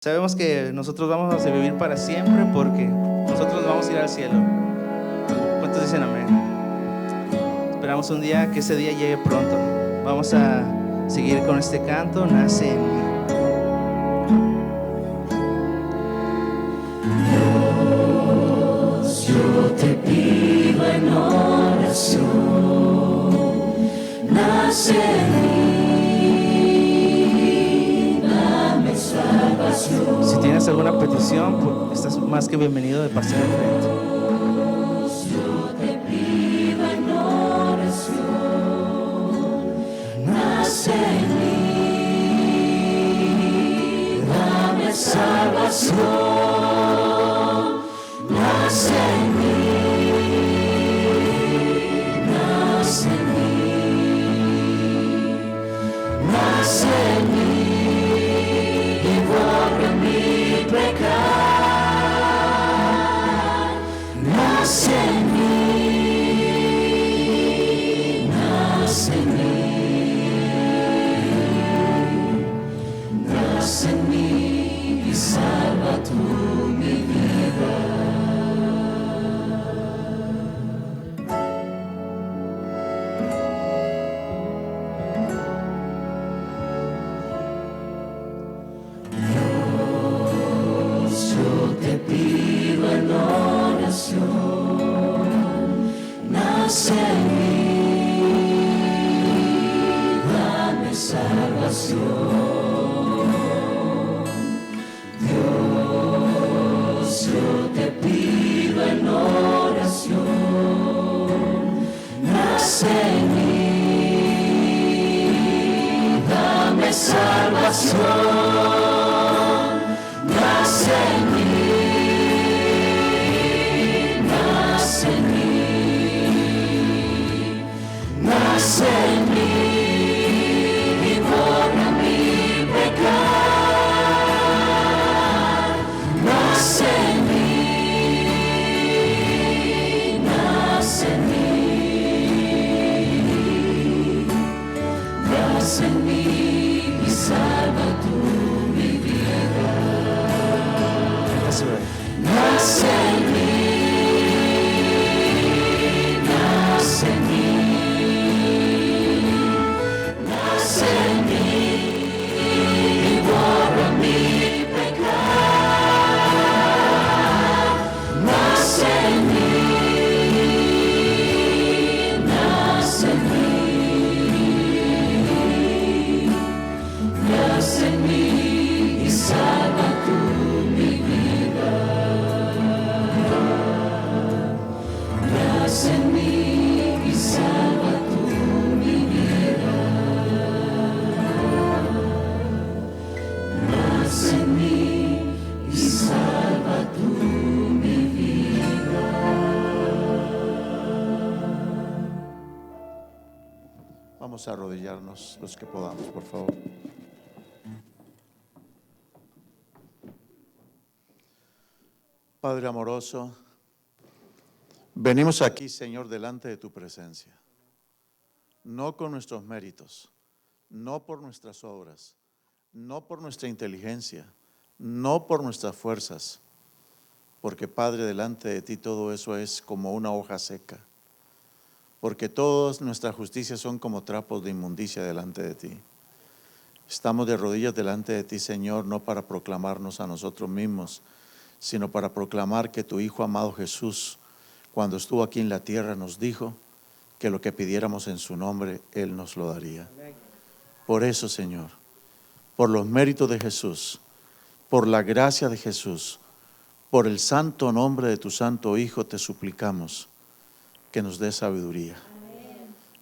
Sabemos que nosotros vamos a vivir para siempre porque nosotros vamos a ir al cielo. ¿Cuántos dicen amén? Esperamos un día que ese día llegue pronto. Vamos a seguir con este canto, Nace en mí. Dios, yo te pido en oración, nace en mí, dame salvación. Si tienes alguna petición, pues, estás más que bienvenido de pasar al frente. Dios, yo te pido en oración, nace en mí, dame salvación. Nace en mí, nace en mí, nace en mí y borra mi pecado. Nace en mí, nace en mí, nace en mí y salva tú mi vida. Yo te pido en oración, nace en mí, dame salvación. Dios, yo te pido en oración, nace en mí, dame salvación. Nace en mí, nace en mí, nace en mí y borra mi pecado. Nace en mí, nace en mí, nace en mí y salva tú mi vida. Nace en mí, nace en mí, nace en mí y borra mi pecado. Nace en mí, nace en mí, nace en mí y salva tú mi vida. Nace en mí y salva tú mi vida. Nace en mí y salva tú mi vida. Vamos a arrodillarnos los que podamos, por favor. Padre amoroso, venimos aquí, Señor, delante de tu presencia, no con nuestros méritos, no por nuestras obras, no por nuestra inteligencia, no por nuestras fuerzas, porque, Padre, delante de ti todo eso es como una hoja seca, porque todas nuestras justicias son como trapos de inmundicia delante de ti. Estamos de rodillas delante de ti, Señor, no para proclamarnos a nosotros mismos, sino para proclamar que tu Hijo amado Jesús, cuando estuvo aquí en la tierra, nos dijo que lo que pidiéramos en su nombre, Él nos lo daría. Por eso, Señor, por los méritos de Jesús, por la gracia de Jesús, por el santo nombre de tu santo Hijo, te suplicamos que nos des sabiduría,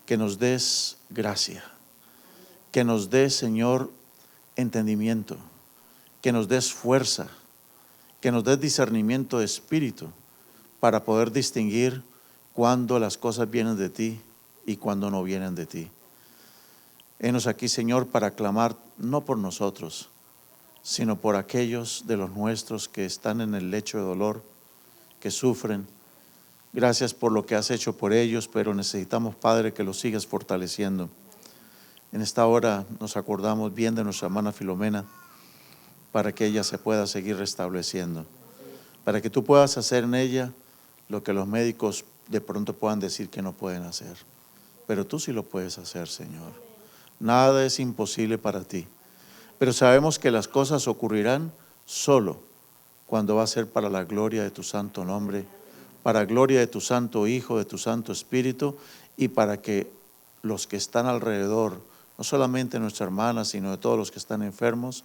que nos des gracia, que nos des, Señor, entendimiento, que nos des fuerza, que nos des discernimiento de espíritu para poder distinguir cuando las cosas vienen de ti y cuando no vienen de ti. Henos aquí, Señor, para clamar no por nosotros, sino por aquellos de los nuestros que están en el lecho de dolor, que sufren. Gracias por lo que has hecho por ellos, pero necesitamos, Padre, que los sigas fortaleciendo. En esta hora nos acordamos bien de nuestra hermana Filomena, para que ella se pueda seguir restableciendo, para que tú puedas hacer en ella lo que los médicos de pronto puedan decir que no pueden hacer. Pero tú sí lo puedes hacer, Señor. Nada es imposible para ti. Pero sabemos que las cosas ocurrirán solo cuando va a ser para la gloria de tu santo nombre, para la gloria de tu santo Hijo, de tu Santo Espíritu, y para que los que están alrededor, no solamente nuestra hermana, sino de todos los que están enfermos,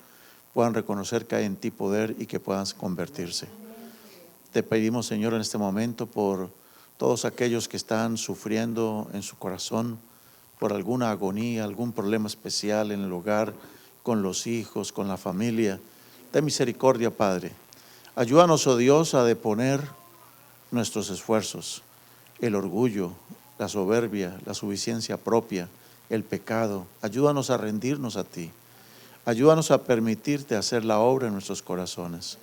puedan reconocer que hay en ti poder y que puedan convertirse. Te pedimos, Señor, en este momento por todos aquellos que están sufriendo en su corazón por alguna agonía, algún problema especial en el hogar, con los hijos, con la familia. Ten misericordia, Padre. Ayúdanos, oh Dios, a deponer nuestros esfuerzos, el orgullo, la soberbia, la suficiencia propia, el pecado. Ayúdanos a rendirnos a ti. Ayúdanos a permitirte hacer la obra en nuestros corazones.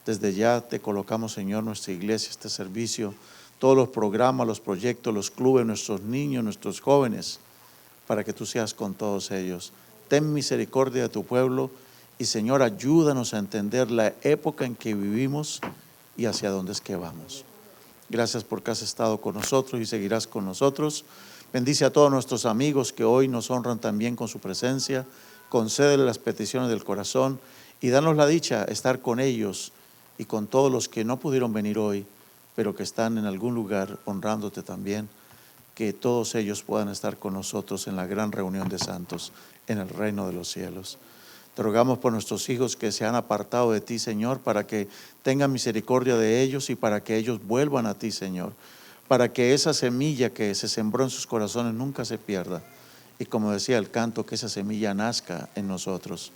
Desde ya te colocamos, Señor, nuestra iglesia, este servicio, todos los programas, los proyectos, los clubes, nuestros niños, nuestros jóvenes, para que tú seas con todos ellos. Ten misericordia de tu pueblo y, Señor, ayúdanos a entender la época en que vivimos y hacia dónde es que vamos. Gracias porque has estado con nosotros y seguirás con nosotros. Bendice a todos nuestros amigos que hoy nos honran también con su presencia. Concédele las peticiones del corazón y danos la dicha de estar con ellos y con todos los que no pudieron venir hoy, pero que están en algún lugar honrándote también, que todos ellos puedan estar con nosotros en la gran reunión de santos en el reino de los cielos. Te rogamos por nuestros hijos que se han apartado de ti, Señor, para que tengan misericordia de ellos y para que ellos vuelvan a ti, Señor, para que esa semilla que se sembró en sus corazones nunca se pierda. Y como decía el canto, que esa semilla nazca en nosotros.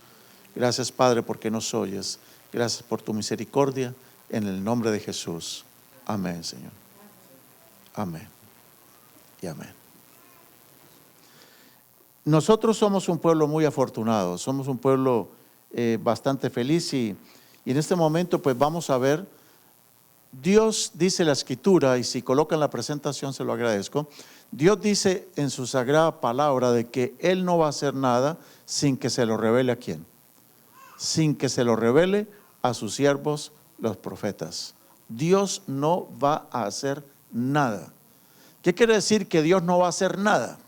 Gracias, Padre, porque nos oyes. Gracias por tu misericordia, en el nombre de Jesús. Amén, Señor. Amén y amén. Nosotros somos un pueblo muy afortunado, somos un pueblo bastante feliz y en este momento pues vamos a ver, Dios dice la Escritura, y si colocan la presentación se lo agradezco, Dios dice en su sagrada palabra de que Él no va a hacer nada sin que se lo revele a quién, sin que se lo revele a sus siervos los profetas. Dios no va a hacer nada. ¿Qué quiere decir que Dios no va a hacer nada?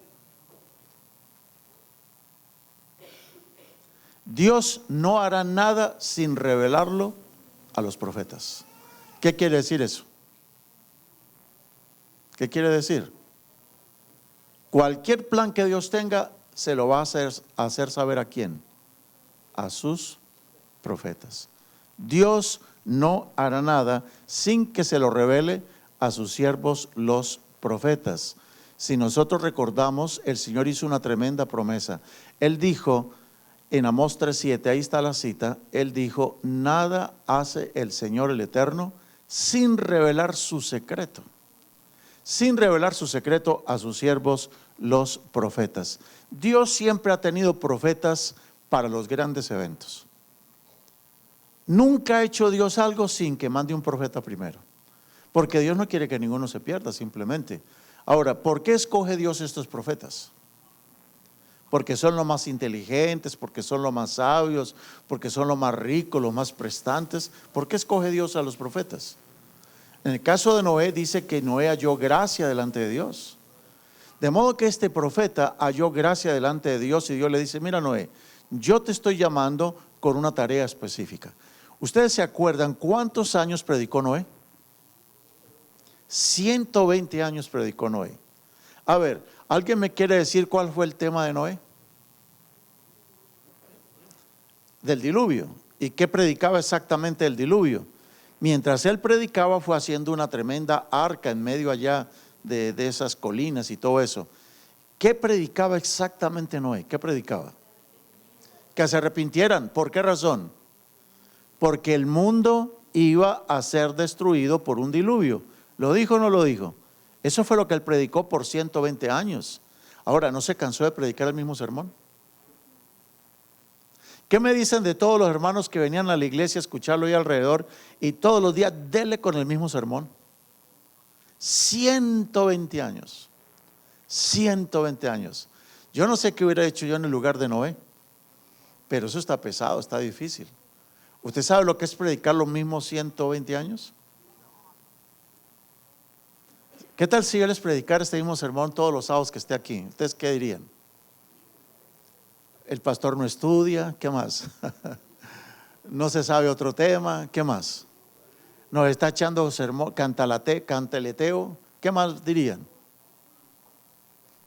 Dios no hará nada sin revelarlo a los profetas. ¿Qué quiere decir eso? ¿Qué quiere decir? Cualquier plan que Dios tenga se lo va a hacer saber a quién, a sus profetas. Dios no hará nada sin que se lo revele a sus siervos los profetas. Si nosotros recordamos, el Señor hizo una tremenda promesa. Él dijo en Amós 3:7, ahí está la cita, Él dijo: nada hace el Señor el Eterno sin revelar su secreto. Sin revelar su secreto a sus siervos los profetas. Dios siempre ha tenido profetas para los grandes eventos. Nunca ha hecho Dios algo sin que mande un profeta primero, porque Dios no quiere que ninguno se pierda simplemente. Ahora, ¿por qué escoge Dios estos profetas? Porque son los más inteligentes, porque son los más sabios, porque son los más ricos, los más prestantes. ¿Por qué escoge Dios a los profetas? En el caso de Noé dice que Noé halló gracia delante de Dios. De modo que este profeta halló gracia delante de Dios y Dios le dice: mira, Noé, yo te estoy llamando con una tarea específica. ¿Ustedes se acuerdan cuántos años predicó Noé? 120 años predicó Noé. A ver, ¿alguien me quiere decir cuál fue el tema de Noé? Del diluvio. ¿Y qué predicaba exactamente el diluvio? Mientras él predicaba, fue haciendo una tremenda arca en medio allá de esas colinas y todo eso. ¿Qué predicaba exactamente Noé? ¿Qué predicaba? Que se arrepintieran. ¿Por qué razón? Porque el mundo iba a ser destruido por un diluvio. ¿Lo dijo o no lo dijo? Eso fue lo que él predicó por 120 años. Ahora, ¿no se cansó de predicar el mismo sermón? ¿Qué me dicen de todos los hermanos que venían a la iglesia a escucharlo ahí alrededor y todos los días dele con el mismo sermón? 120 años. 120 años. Yo no sé qué hubiera hecho yo en el lugar de Noé, pero eso está pesado, está difícil. ¿Usted sabe lo que es predicar los mismos 120 años? ¿Qué tal si yo les predicara este mismo sermón todos los sábados que esté aquí? ¿Ustedes qué dirían? El pastor no estudia, ¿qué más? No se sabe otro tema, ¿qué más? Nos está echando sermón, canteleteo, ¿qué más dirían?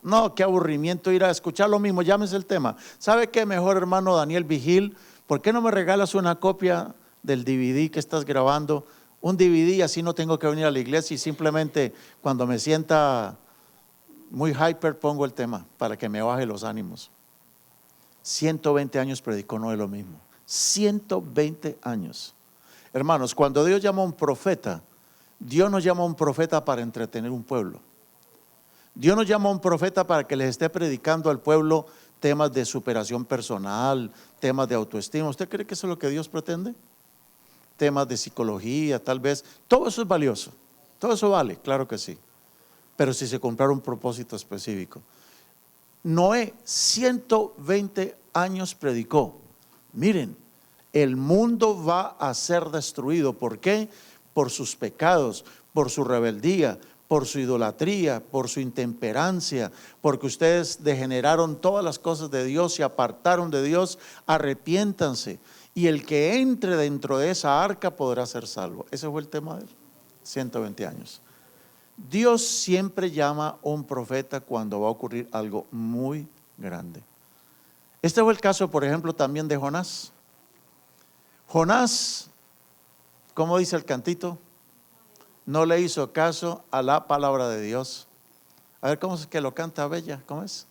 No, qué aburrimiento ir a escuchar lo mismo, llámese el tema. ¿Sabe qué mejor, hermano Daniel Vigil? ¿Por qué no me regalas una copia del DVD que estás grabando? Un DVD, así no tengo que venir a la iglesia y simplemente cuando me sienta muy hyper pongo el tema para que me baje los ánimos. 120 años predicó, no es lo mismo. 120 años. Hermanos, cuando Dios llama a un profeta, Dios nos llama a un profeta para entretener un pueblo. Dios nos llama a un profeta para que les esté predicando al pueblo temas de superación personal, temas de autoestima. ¿Usted cree que eso es lo que Dios pretende? Temas de psicología, tal vez. Todo eso es valioso. Todo eso vale, claro que sí. Pero si se comprara un propósito específico. Noé 120 años predicó. Miren, el mundo va a ser destruido. ¿Por qué? Por sus pecados, por su rebeldía, por su idolatría, por su intemperancia, porque ustedes degeneraron todas las cosas de Dios, se apartaron de Dios. Arrepiéntanse y el que entre dentro de esa arca podrá ser salvo. Ese fue el tema de él, 120 años. Dios siempre llama a un profeta cuando va a ocurrir algo muy grande. Este fue el caso, por ejemplo, también de Jonás. Jonás, ¿cómo dice el cantito? No le hizo caso a la palabra de Dios. A ver, ¿cómo es que lo canta Bella? ¿Cómo es?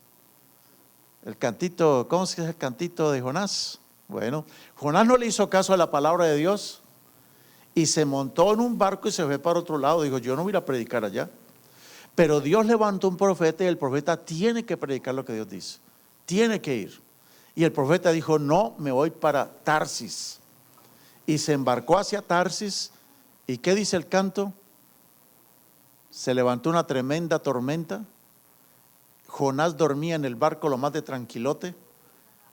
El cantito, ¿cómo es que es el cantito de Jonás? Bueno, Jonás no le hizo caso a la palabra de Dios y se montó en un barco y se fue para otro lado. Dijo, yo no voy a ir a predicar allá. Pero Dios levantó un profeta y el profeta tiene que predicar lo que Dios dice. Tiene que ir. Y el profeta dijo, no, me voy para Tarsis. Y se embarcó hacia Tarsis. ¿Y qué dice el canto? Se levantó una tremenda tormenta. Jonás dormía en el barco lo más de tranquilote,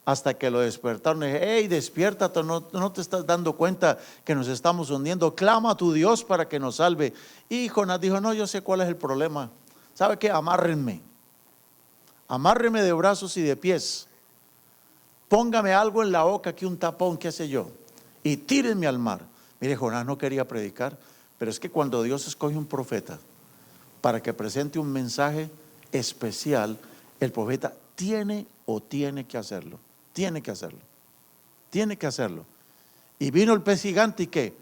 hasta que lo despertaron y dije, hey, despiértate, no te estás dando cuenta que nos estamos hundiendo, clama a tu Dios para que nos salve. Y Jonás dijo, no, yo sé cuál es el problema. ¿Sabe qué? Amárrenme de brazos y de pies, póngame algo en la boca, aquí un tapón, qué sé yo, y tírenme al mar. Mire, Jonás no quería predicar, pero es que cuando Dios escoge un profeta para que presente un mensaje especial, el profeta tiene que hacerlo. Tiene que hacerlo. Y vino el pez gigante y que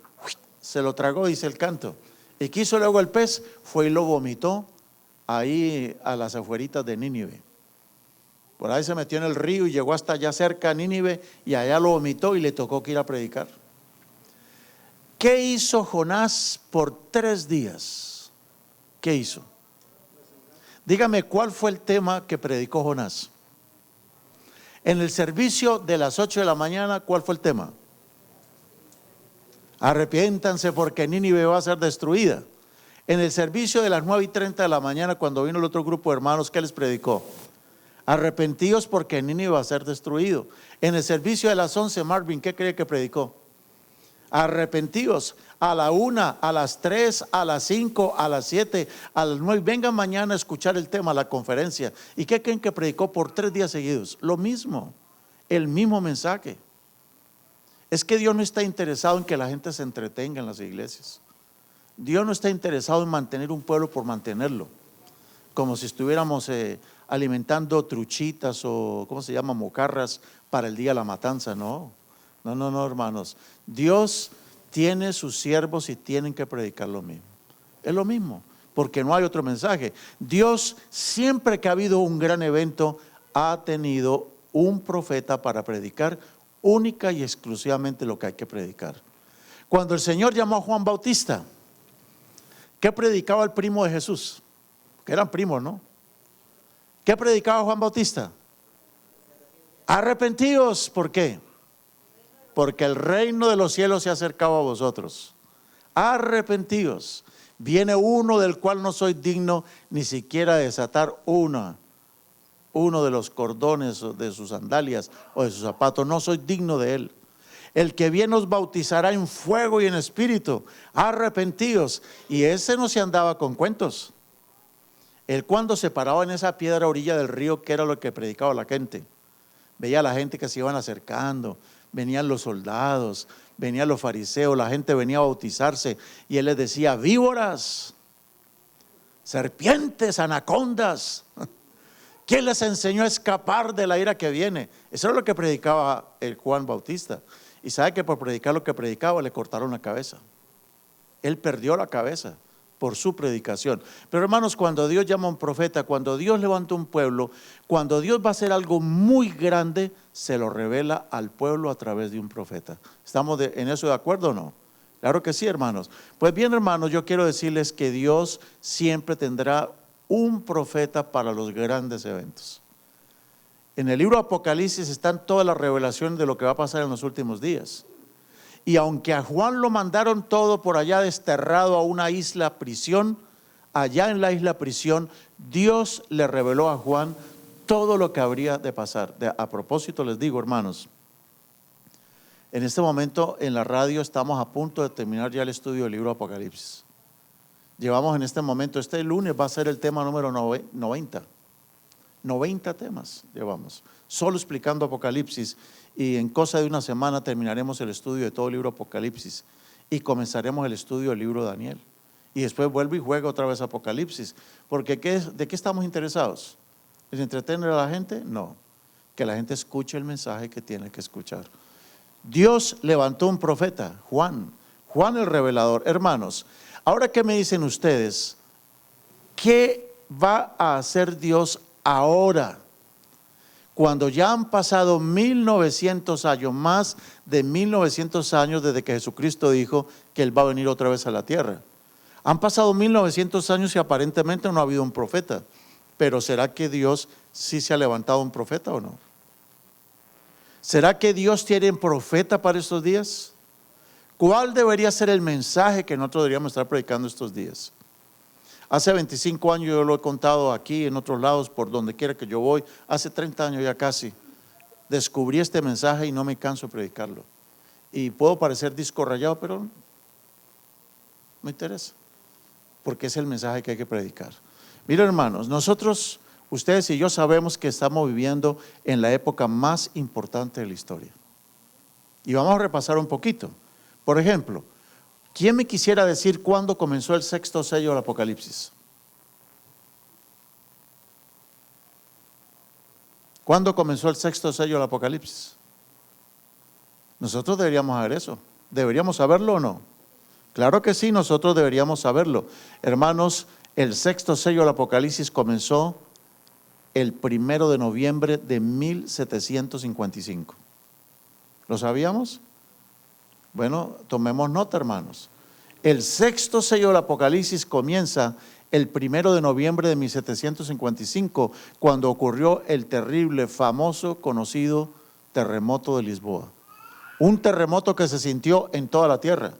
se lo tragó, dice el canto. ¿Y qué hizo luego el pez? Fue y lo vomitó ahí a las afueritas de Nínive. Por ahí se metió en el río y llegó hasta allá cerca a Nínive y allá lo vomitó y le tocó que ir a predicar. ¿Qué hizo Jonás por 3 días? ¿Qué hizo? Dígame, ¿cuál fue el tema que predicó Jonás? En el servicio de las 8 de la mañana, ¿cuál fue el tema? Arrepiéntanse porque Nínive va a ser destruida. En el servicio de las 9:30 de la mañana, cuando vino el otro grupo de hermanos, ¿qué les predicó? Arrepentíos porque Nínive va a ser destruido. En el servicio de las 11, Marvin, ¿qué cree que predicó? Arrepentíos. A la 1, a las 3, a las 5, a las 7, a las 9. Vengan mañana a escuchar el tema, la conferencia. ¿Y qué creen que predicó por 3 días seguidos? Lo mismo, el mismo mensaje. Es que Dios no está interesado en que la gente se entretenga en las iglesias. Dios no está interesado en mantener un pueblo por mantenerlo, como si estuviéramos alimentando truchitas o, ¿cómo se llama? Mocarras para el día de la matanza. No, hermanos. Dios tiene sus siervos y tienen que predicar lo mismo. Es lo mismo, porque no hay otro mensaje. Dios, siempre que ha habido un gran evento, ha tenido un profeta para predicar única y exclusivamente lo que hay que predicar. Cuando el Señor llamó a Juan Bautista, ¿qué predicaba el primo de Jesús? Que eran primos, ¿no? ¿Qué predicaba Juan Bautista? Arrepentíos. ¿Por qué? Porque el reino de los cielos se ha acercado a vosotros. Arrepentíos. Viene uno del cual no soy digno ni siquiera de desatar uno de los cordones de sus sandalias o de sus zapatos. No soy digno de él. El que viene os bautizará en fuego y en espíritu. Arrepentidos. Y ese no se andaba con cuentos. Él cuando se paraba en esa piedra a orilla del río, que era lo que predicaba la gente, veía a la gente que se iban acercando, venían los soldados, venían los fariseos, la gente venía a bautizarse y él les decía: víboras, serpientes, anacondas, ¿quién les enseñó a escapar de la ira que viene? Eso es lo que predicaba el Juan Bautista. Y sabe que por predicar lo que predicaba le cortaron la cabeza. Él perdió la cabeza por su predicación. Pero hermanos, cuando Dios llama a un profeta, cuando Dios levanta un pueblo, cuando Dios va a hacer algo muy grande, se lo revela al pueblo a través de un profeta. ¿Estamos en eso de acuerdo o no? Claro que sí, hermanos. Pues bien, hermanos, yo quiero decirles que Dios siempre tendrá un profeta para los grandes eventos. En el libro de Apocalipsis están todas las revelaciones de lo que va a pasar en los últimos días. Y aunque a Juan lo mandaron todo por allá desterrado a una isla prisión, allá en la isla prisión, Dios le reveló a Juan todo lo que habría de pasar. A propósito les digo, hermanos, en este momento en la radio estamos a punto de terminar ya el estudio del libro de Apocalipsis. Llevamos en este momento, este lunes va a ser el tema número 90. 90 temas llevamos, solo explicando Apocalipsis, y en cosa de una semana terminaremos el estudio de todo el libro Apocalipsis y comenzaremos el estudio del libro de Daniel. Y después vuelvo y juego otra vez Apocalipsis, porque ¿de qué estamos interesados? ¿En entretener a la gente? No, que la gente escuche el mensaje que tiene que escuchar. Dios levantó un profeta, Juan el revelador. Hermanos, ahora que me dicen ustedes, ¿qué va a hacer Dios ahora? Cuando ya han pasado 1900 años, más de 1900 años desde que Jesucristo dijo que Él va a venir otra vez a la tierra. Han pasado 1900 años y aparentemente no ha habido un profeta. Pero ¿será que Dios sí se ha levantado un profeta o no? ¿Será que Dios tiene un profeta para estos días? ¿Cuál debería ser el mensaje que nosotros deberíamos estar predicando estos días? Hace 25 años yo lo he contado aquí, en otros lados, por donde quiera que yo voy. Hace 30 años ya casi descubrí este mensaje y no me canso de predicarlo. Y puedo parecer disco rayado, pero no me interesa, porque es el mensaje que hay que predicar. Miren, hermanos, nosotros, ustedes y yo sabemos que estamos viviendo en la época más importante de la historia. Y vamos a repasar un poquito. Por ejemplo, ¿quién me quisiera decir cuándo comenzó el sexto sello del Apocalipsis? ¿Cuándo comenzó el sexto sello del Apocalipsis? Nosotros deberíamos saber eso. ¿Deberíamos saberlo o no? Claro que sí, nosotros deberíamos saberlo. Hermanos, el sexto sello del Apocalipsis comenzó el 1 de noviembre de 1755. ¿Lo sabíamos? Bueno, tomemos nota, hermanos. El sexto sello del Apocalipsis comienza el 1 de noviembre de 1755, cuando ocurrió el terrible, famoso, conocido terremoto de Lisboa. Un terremoto que se sintió en toda la tierra,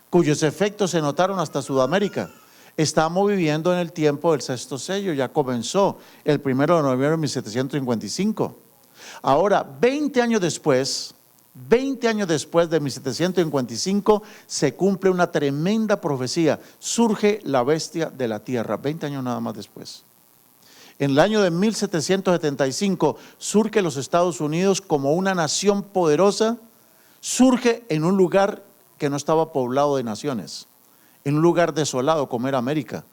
cuyos efectos se notaron hasta Sudamérica. Estamos viviendo en el tiempo del sexto sello, ya comenzó el 1 de noviembre de 1755. Ahora, 20 años después de 1755, se cumple una tremenda profecía. Surge la bestia de la tierra, 20 años nada más después. En el año de 1775 surge los Estados Unidos como una nación poderosa. Surge en un lugar que no estaba poblado de naciones, en un lugar desolado como era América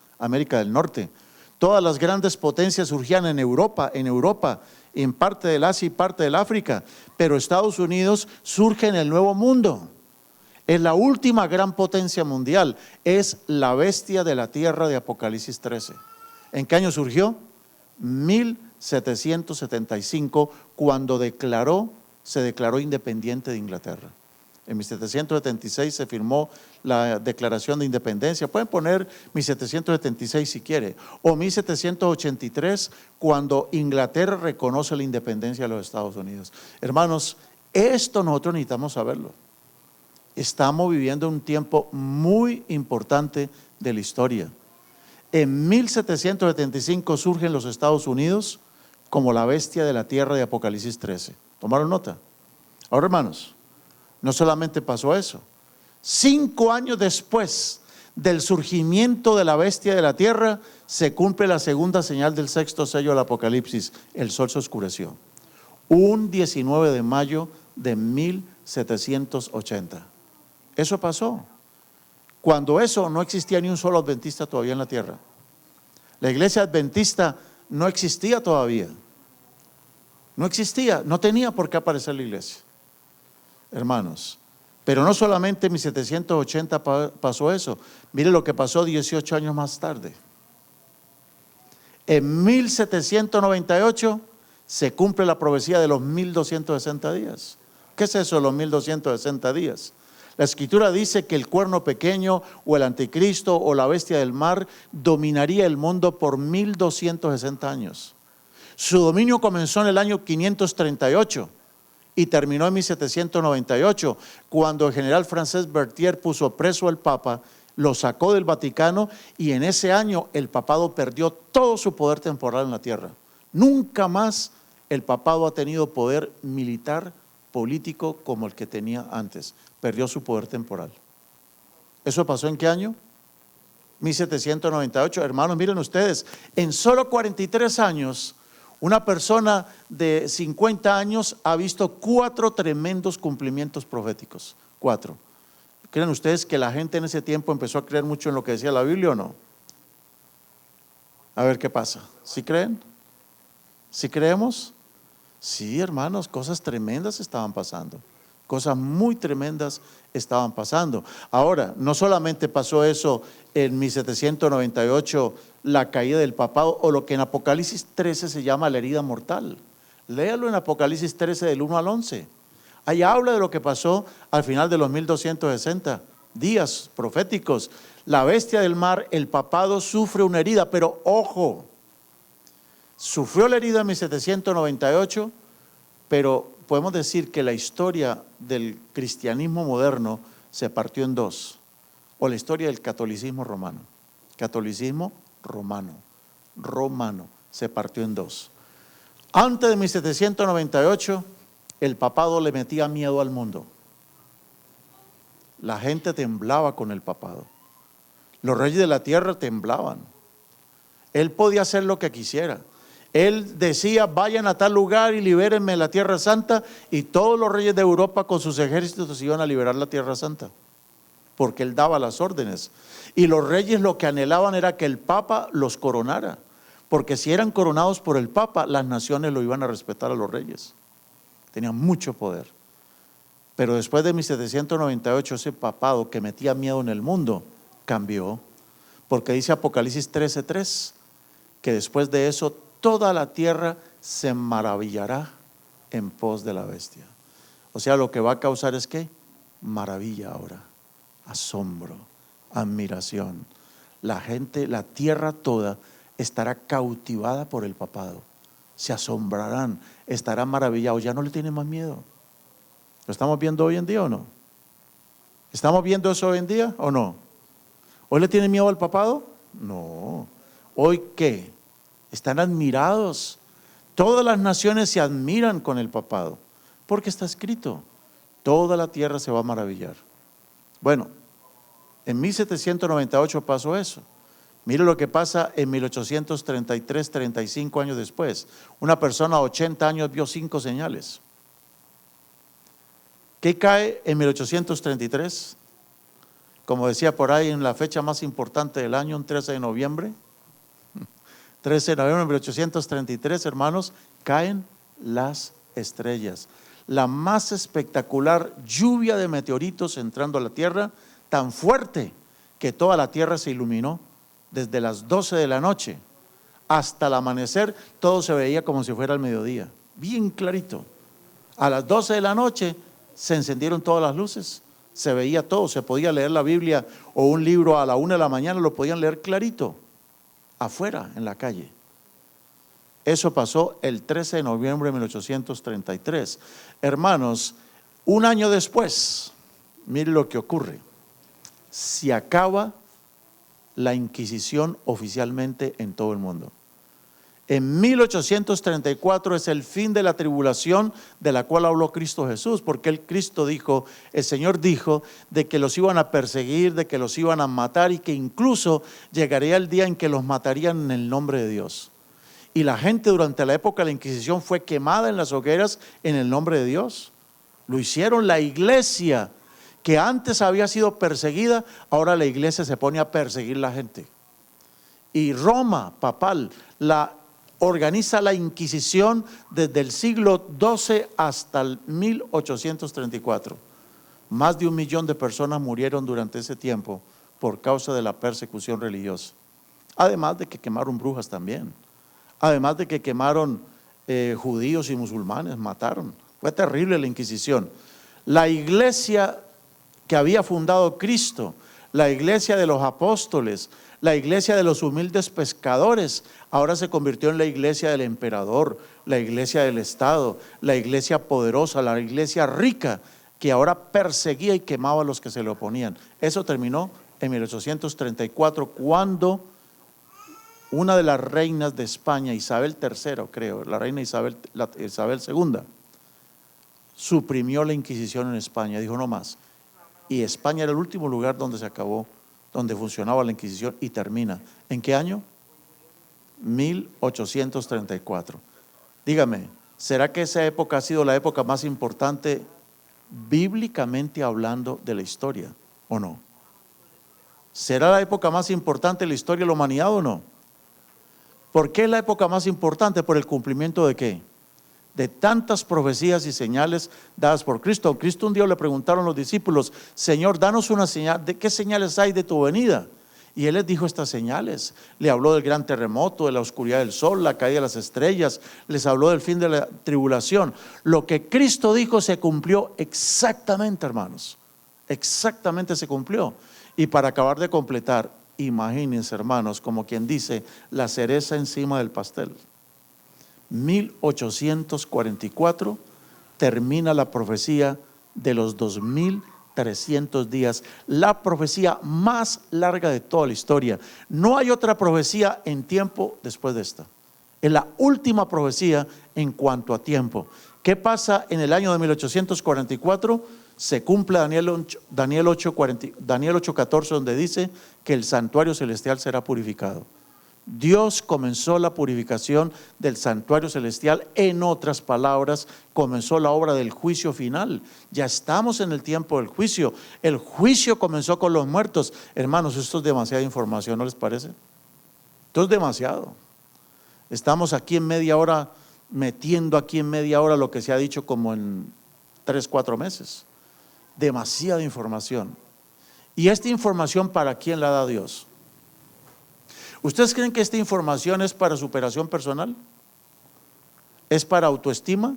del Norte. Todas las grandes potencias surgían en Europa, en parte del Asia y parte del África, pero Estados Unidos surge en el Nuevo Mundo. Es la última gran potencia mundial, es la bestia de la tierra de Apocalipsis 13. ¿En qué año surgió? 1775, cuando se declaró independiente de Inglaterra. En 1776 se firmó la Declaración de Independencia. Pueden poner 1776 si quiere. O 1783, cuando Inglaterra reconoce la independencia de los Estados Unidos. Hermanos, esto nosotros necesitamos saberlo. Estamos viviendo un tiempo muy importante de la historia. En 1775 surgen los Estados Unidos como la bestia de la tierra de Apocalipsis 13. ¿Tomaron nota? Ahora, hermanos, No solamente pasó eso, 5 años después del surgimiento de la bestia de la tierra, se cumple la segunda señal del sexto sello del Apocalipsis. El sol se oscureció. Un 19 de mayo de 1780. Eso pasó. Cuando eso no existía ni un solo adventista todavía en la tierra. La iglesia adventista no existía todavía. No existía, no tenía por qué aparecer la iglesia. Hermanos, pero no solamente en 1780 pasó eso. Mire lo que pasó 18 años más tarde. En 1798 se cumple la profecía de los 1260 días. ¿Qué es eso de los 1260 días? La escritura dice que el cuerno pequeño o el anticristo o la bestia del mar dominaría el mundo por 1260 años. Su dominio comenzó en el año 538 y terminó en 1798, cuando el general francés Berthier puso preso al Papa, lo sacó del Vaticano, y en ese año el papado perdió todo su poder temporal en la tierra. Nunca más el papado ha tenido poder militar, político como el que tenía antes. Perdió su poder temporal. ¿Eso pasó en qué año? 1798. Hermanos, miren ustedes, en solo 43 años, una persona de 50 años ha visto 4 tremendos cumplimientos proféticos. 4. ¿Creen ustedes que la gente en ese tiempo empezó a creer mucho en lo que decía la Biblia o no? A ver qué pasa. ¿Sí creen? ¿Sí creemos? Sí, hermanos, cosas tremendas estaban pasando. Cosas muy tremendas estaban pasando. Ahora, no solamente pasó eso en 1798, la caída del papado, o lo que en Apocalipsis 13 se llama la herida mortal. Léalo en Apocalipsis 13 del 1 al 11. Ahí habla de lo que pasó al final de los 1260 días proféticos. La bestia del mar, el papado, sufre una herida, pero ojo, sufrió la herida en 1798, pero podemos decir que la historia del cristianismo moderno se partió en 2, o la historia del catolicismo romano. Catolicismo romano, se partió en 2. Antes de 1798, el papado le metía miedo al mundo. La gente temblaba con el papado. Los reyes de la tierra temblaban. Él podía hacer lo que quisiera. Él decía, vayan a tal lugar y libérenme la Tierra Santa, y todos los reyes de Europa con sus ejércitos iban a liberar la Tierra Santa, porque él daba las órdenes. Y los reyes lo que anhelaban era que el Papa los coronara, porque si eran coronados por el Papa, las naciones lo iban a respetar a los reyes. Tenían mucho poder. Pero después de 1798, ese papado que metía miedo en el mundo cambió, porque dice Apocalipsis 13:3 que después de eso toda la tierra se maravillará en pos de la bestia. O sea, lo que va a causar es ¿qué? Maravilla ahora, asombro, admiración. La gente, la tierra toda estará cautivada por el papado. Se asombrarán, estarán maravillados, ya no le tienen más miedo. ¿Lo estamos viendo hoy en día o no? ¿Estamos viendo eso hoy en día o no? ¿Hoy le tienen miedo al papado? No. ¿Hoy qué? Están admirados. Todas las naciones se admiran con el papado, porque está escrito, toda la tierra se va a maravillar. Bueno, en 1798 pasó eso. Mire lo que pasa en 1833, 35 años después. Una persona de 80 años vio 5 señales. ¿Qué cae en 1833? Como decía por ahí, en la fecha más importante del año, un 13 de noviembre. 13 de noviembre de 1833, hermanos, caen las estrellas. La más espectacular lluvia de meteoritos entrando a la tierra, tan fuerte que toda la tierra se iluminó. Desde las 12 de la noche hasta el amanecer, todo se veía como si fuera el mediodía, bien clarito. A las 12 de la noche se encendieron todas las luces, se veía todo, se podía leer la Biblia o un libro a la 1 de la mañana, lo podían leer clarito, afuera, en la calle. Eso pasó el 13 de noviembre de 1833. Hermanos, un año después, mire lo que ocurre. Se acaba la Inquisición oficialmente en todo el mundo. En 1834 es el fin de la tribulación de la cual habló Cristo Jesús, porque el Señor dijo de que los iban a perseguir, de que los iban a matar y que incluso llegaría el día en que los matarían en el nombre de Dios. Y la gente durante la época de la Inquisición fue quemada en las hogueras en el nombre de Dios. Lo hicieron la iglesia, que antes había sido perseguida, ahora la iglesia se pone a perseguir a la gente. Y Roma papal organiza la Inquisición desde el siglo XII hasta el 1834. Más de 1 millón de personas murieron durante ese tiempo por causa de la persecución religiosa. Además de que quemaron brujas también. Además de que quemaron judíos y musulmanes, mataron. Fue terrible la Inquisición. La iglesia que había fundado Cristo, la iglesia de los apóstoles, la iglesia de los humildes pescadores, ahora se convirtió en la iglesia del emperador, la iglesia del Estado, la iglesia poderosa, la iglesia rica, que ahora perseguía y quemaba a los que se le oponían. Eso terminó en 1834, cuando una de las reinas de España, Isabel III, creo, la reina Isabel II, suprimió la Inquisición en España, dijo no más. Y España era el último lugar donde se acabó, donde funcionaba la Inquisición, y termina. ¿En qué año? 1834. Dígame, ¿será que esa época ha sido la época más importante bíblicamente hablando de la historia o no? ¿Será la época más importante de la historia de la humanidad o no? ¿Por qué es la época más importante? ¿Por el cumplimiento de qué? De tantas profecías y señales dadas por Cristo. Cristo un día le preguntaron a los discípulos: Señor, danos una señal, ¿de qué señales hay de tu venida? Y Él les dijo estas señales. Le habló del gran terremoto, de la oscuridad del sol, la caída de las estrellas, les habló del fin de la tribulación. Lo que Cristo dijo se cumplió exactamente, hermanos. Exactamente se cumplió. Y para acabar de completar, imagínense, hermanos, como quien dice, la cereza encima del pastel. 1844 termina la profecía de los 2300 días, la profecía más larga de toda la historia. No hay otra profecía en tiempo después de esta. Es la última profecía en cuanto a tiempo. ¿Qué pasa en el año de 1844? Se cumple Daniel 8:14, donde dice que el santuario celestial será purificado. Dios comenzó la purificación del santuario celestial. En otras palabras, comenzó la obra del juicio final. Ya estamos en el tiempo del juicio. El juicio comenzó con los muertos. Hermanos, esto es demasiada información, ¿no les parece? Esto es demasiado. Estamos aquí en media hora, metiendo aquí en media hora lo que se ha dicho como en 3-4 meses. Demasiada información. ¿Y esta información para quién la da Dios? ¿Ustedes creen que esta información es para superación personal? ¿Es para autoestima?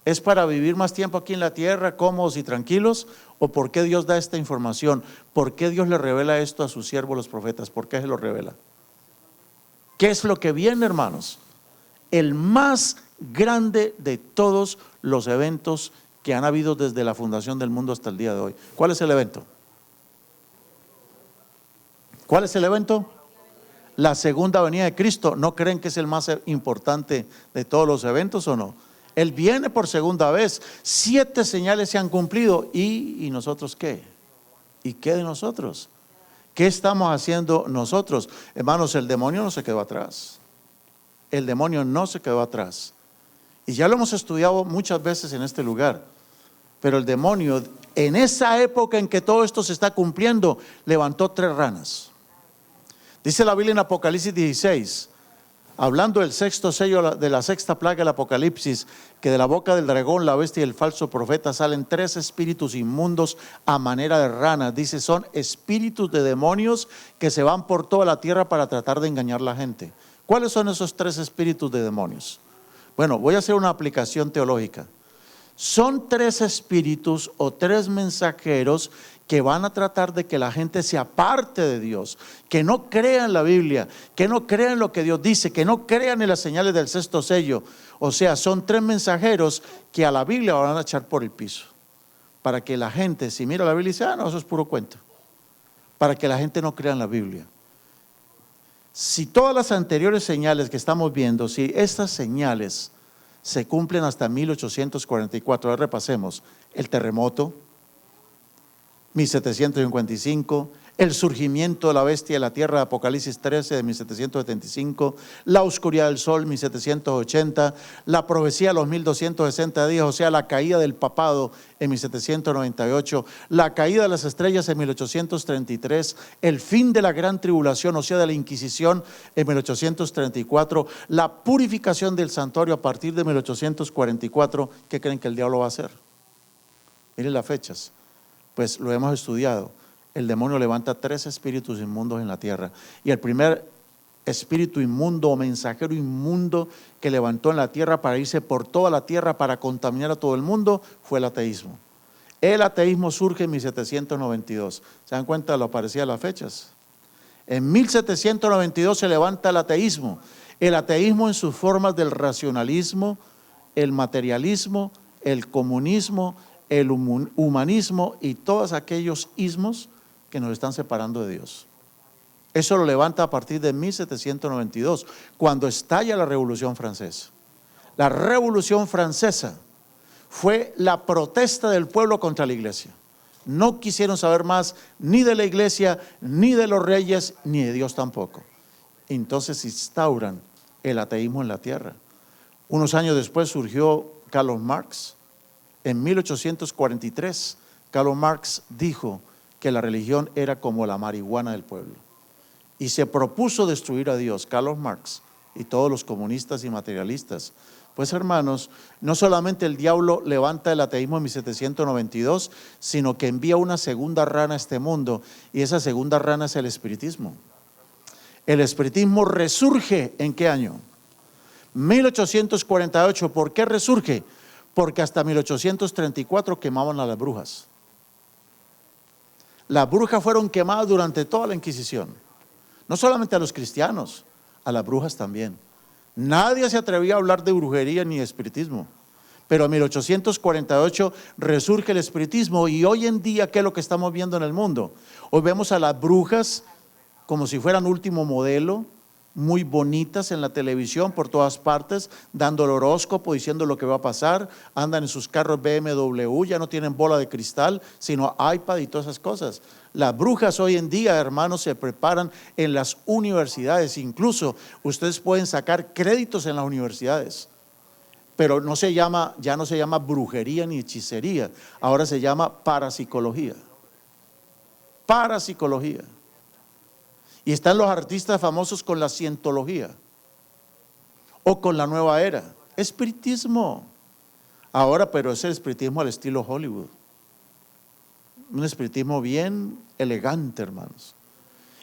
¿Es para vivir más tiempo aquí en la tierra, cómodos y tranquilos? ¿O por qué Dios da esta información? ¿Por qué Dios le revela esto a sus siervos los profetas? ¿Por qué se lo revela? ¿Qué es lo que viene, hermanos? El más grande de todos los eventos que han habido desde la fundación del mundo hasta el día de hoy. ¿Cuál es el evento? ¿Cuál es el evento? La segunda venida de Cristo. ¿No creen que es el más importante de todos los eventos o no? Él viene por segunda vez. 7 señales se han cumplido. ¿Y nosotros qué? ¿Y qué de nosotros? ¿Qué estamos haciendo nosotros? Hermanos, el demonio no se quedó atrás. El demonio no se quedó atrás. Y ya lo hemos estudiado muchas veces en este lugar. Pero el demonio, en esa época en que todo esto se está cumpliendo, levantó 3 ranas. Dice la Biblia en Apocalipsis 16, hablando del 6º sello, de la 6ª plaga del Apocalipsis, que de la boca del dragón, la bestia y el falso profeta salen 3 espíritus inmundos a manera de ranas. Dice, son espíritus de demonios que se van por toda la tierra para tratar de engañar a la gente. ¿Cuáles son esos 3 espíritus de demonios? Bueno, voy a hacer una aplicación teológica. Son 3 espíritus o 3 mensajeros que van a tratar de que la gente se aparte de Dios, que no crea en la Biblia, que no crea en lo que Dios dice, que no crean en las señales del 6º sello. O sea, son 3 mensajeros que a la Biblia van a echar por el piso, para que la gente, si mira la Biblia y dice, no, eso es puro cuento, para que la gente no crea en la Biblia. Si todas las anteriores señales que estamos viendo, si estas señales se cumplen hasta 1844, ahora repasemos: el terremoto, 1755, el surgimiento de la bestia de la tierra, Apocalipsis 13 de 1775, la oscuridad del sol, 1780, la profecía de los 1260 días, o sea, la caída del papado en 1798, la caída de las estrellas en 1833, el fin de la gran tribulación, o sea, de la Inquisición en 1834, la purificación del santuario a partir de 1844. ¿Qué creen que el diablo va a hacer? Miren las fechas, pues lo hemos estudiado. El demonio levanta 3 espíritus inmundos en la tierra, y el primer espíritu inmundo o mensajero inmundo que levantó en la tierra para irse por toda la tierra para contaminar a todo el mundo fue el ateísmo. El ateísmo surge en 1792. ¿Se dan cuenta de lo parecidas las fechas? En 1792 se levanta el ateísmo en sus formas del racionalismo, el materialismo, el comunismo, el humanismo y todos aquellos ismos que nos están separando de Dios. Eso lo levanta a partir de 1792, cuando estalla la Revolución Francesa. La Revolución Francesa fue la protesta del pueblo contra la iglesia. No quisieron saber más ni de la iglesia, ni de los reyes, ni de Dios tampoco. Entonces instauran el ateísmo en la tierra. Unos años después surgió Carlos Marx. En 1843, Carlos Marx dijo que la religión era como la marihuana del pueblo, y se propuso destruir a Dios. Carlos Marx y todos los comunistas y materialistas. Pues hermanos, no solamente el diablo levanta el ateísmo en 1792, sino que envía una segunda rana a este mundo, y esa segunda rana es el espiritismo. El espiritismo resurge, ¿en qué año? 1848. ¿Por qué resurge? Porque hasta 1834 quemaban a las brujas. Las brujas fueron quemadas durante toda la Inquisición. No solamente a los cristianos, a las brujas también. Nadie se atrevía a hablar de brujería ni de espiritismo. Pero en 1848 resurge el espiritismo, y hoy en día, ¿qué es lo que estamos viendo en el mundo? Hoy vemos a las brujas como si fueran último modelo, muy bonitas en la televisión por todas partes, dando el horóscopo, diciendo lo que va a pasar. Andan en sus carros BMW, ya no tienen bola de cristal, sino iPad y todas esas cosas. Las brujas hoy en día, hermanos, se preparan en las universidades. Incluso ustedes pueden sacar créditos en las universidades, pero ya no se llama brujería ni hechicería, ahora se llama parapsicología. Parapsicología. Y están los artistas famosos con la cientología o con la nueva era. Espiritismo. Ahora, pero es el espiritismo al estilo Hollywood. Un espiritismo bien elegante, hermanos.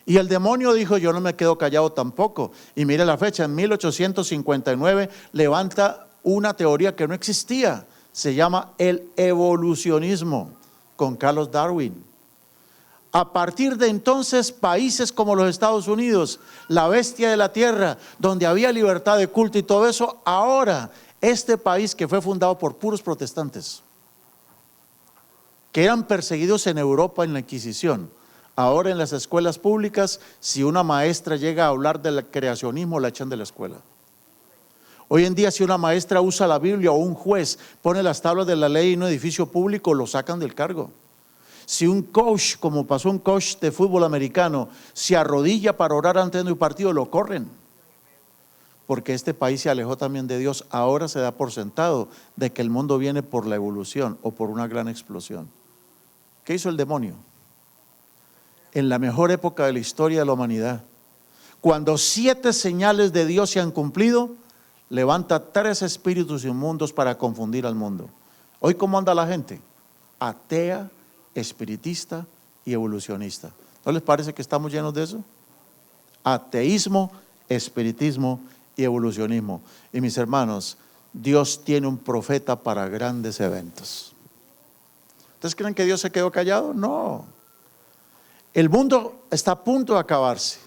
Y el demonio dijo: yo no me quedo callado tampoco. Y mire la fecha, en 1859 levanta una teoría que no existía. Se llama el evolucionismo, con Charles Darwin. A partir de entonces, países como los Estados Unidos, la bestia de la tierra, donde había libertad de culto y todo eso, ahora este país que fue fundado por puros protestantes, que eran perseguidos en Europa en la Inquisición, ahora en las escuelas públicas, si una maestra llega a hablar del creacionismo, la echan de la escuela. Hoy en día, si una maestra usa la Biblia o un juez pone las tablas de la ley en un edificio público, lo sacan del cargo. Si un coach, como pasó un coach de fútbol americano, se arrodilla para orar antes de un partido, lo corren. Porque este país se alejó también de Dios. Ahora se da por sentado de que el mundo viene por la evolución o por una gran explosión. ¿Qué hizo el demonio? En la mejor época de la historia de la humanidad, cuando 7 señales de Dios se han cumplido, levanta 3 espíritus inmundos para confundir al mundo. Hoy, ¿cómo anda la gente? Atea, espiritista y evolucionista. ¿No les parece que estamos llenos de eso? Ateísmo, espiritismo y evolucionismo. Y mis hermanos, Dios tiene un profeta para grandes eventos. ¿Ustedes creen que Dios se quedó callado? No. El mundo está a punto de acabarse.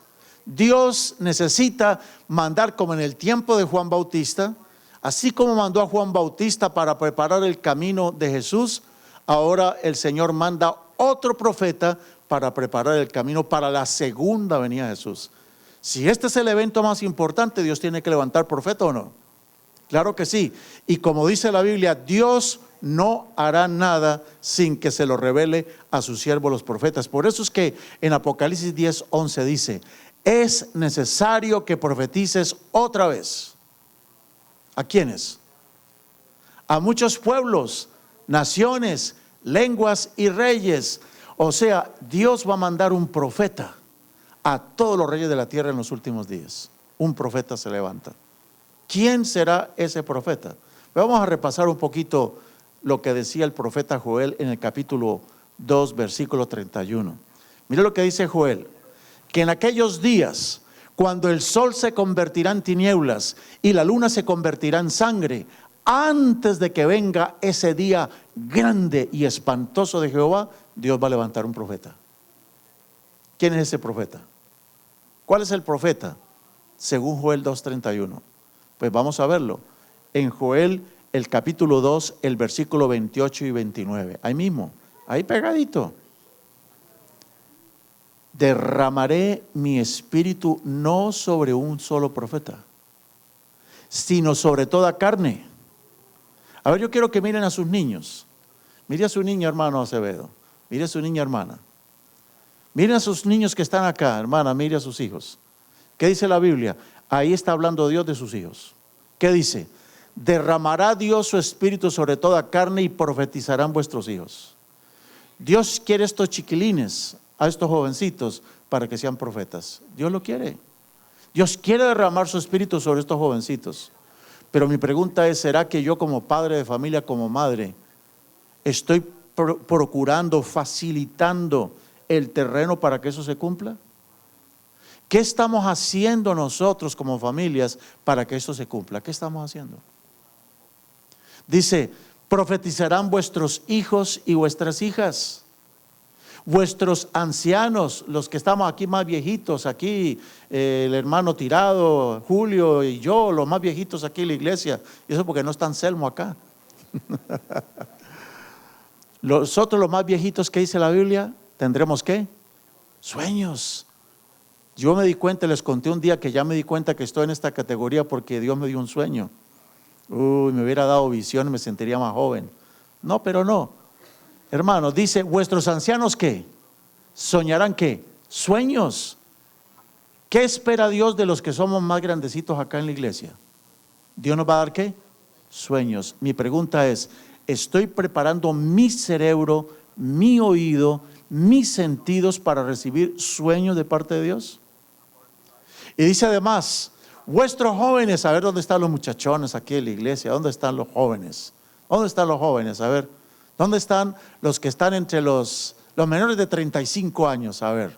Dios necesita mandar, como en el tiempo de Juan Bautista, así como mandó a Juan Bautista para preparar el camino de Jesús. Ahora el Señor manda otro profeta para preparar el camino para la segunda venida de Jesús. Si este es el evento más importante, Dios tiene que levantar profeta o no. Claro que sí. Y como dice la Biblia, Dios no hará nada sin que se lo revele a sus siervos los profetas. Por eso es que en Apocalipsis 10:11 dice, es necesario que profetices otra vez. ¿A quiénes? A muchos pueblos, naciones, lenguas y reyes. O sea, Dios va a mandar un profeta a todos los reyes de la tierra en los últimos días. Un profeta se levanta. ¿Quién será ese profeta? Vamos a repasar un poquito lo que decía el profeta Joel en el capítulo 2, versículo 31. Mire lo que dice Joel, que en aquellos días, cuando el sol se convertirá en tinieblas y la luna se convertirá en sangre, antes de que venga ese día grande y espantoso de Jehová, Dios va a levantar un profeta. ¿Quién es ese profeta? ¿Cuál es el profeta? Según Joel 2:31. Pues vamos a verlo. En Joel, el capítulo 2, el versículo 28 y 29. Ahí mismo, ahí pegadito. Derramaré mi espíritu no sobre un solo profeta, sino sobre toda carne. A ver, yo quiero que miren a sus niños. Mire a su niño, hermano Acevedo. Mire a su niña, hermana. Miren a sus niños que están acá, hermana, mire a sus hijos. ¿Qué dice la Biblia? Ahí está hablando Dios de sus hijos. ¿Qué dice? Derramará Dios su espíritu sobre toda carne y profetizarán vuestros hijos. Dios quiere estos chiquilines, a estos jovencitos, para que sean profetas. Dios lo quiere. Dios quiere derramar su espíritu sobre estos jovencitos. Pero mi pregunta es, ¿será que yo como padre de familia, como madre, estoy procurando, facilitando el terreno para que eso se cumpla? ¿Qué estamos haciendo nosotros como familias para que eso se cumpla? ¿Qué estamos haciendo? Dice, profetizarán vuestros hijos y vuestras hijas, vuestros ancianos, los que estamos aquí más viejitos, aquí el hermano Tirado, Julio y yo, los más viejitos aquí en la iglesia, y eso porque no está Anselmo acá. Nosotros los más viejitos, ¿qué dice la Biblia? ¿Tendremos qué? Sueños. Yo me di cuenta, les conté un día que ya me di cuenta que estoy en esta categoría porque Dios me dio un sueño. Me hubiera dado visión y me sentiría más joven. No, pero no. Hermanos, dice, vuestros ancianos ¿qué? Soñarán ¿qué? Sueños. ¿Qué espera Dios de los que somos más grandecitos acá en la iglesia? Dios nos va a dar ¿qué? Sueños. Mi pregunta es, ¿estoy preparando mi cerebro, mi oído, mis sentidos para recibir sueños de parte de Dios? Y dice además, vuestros jóvenes, a ver dónde están los muchachones aquí en la iglesia, ¿dónde están los jóvenes? ¿Dónde están los jóvenes? A ver, ¿dónde están los que están entre los menores de 35 años? A ver,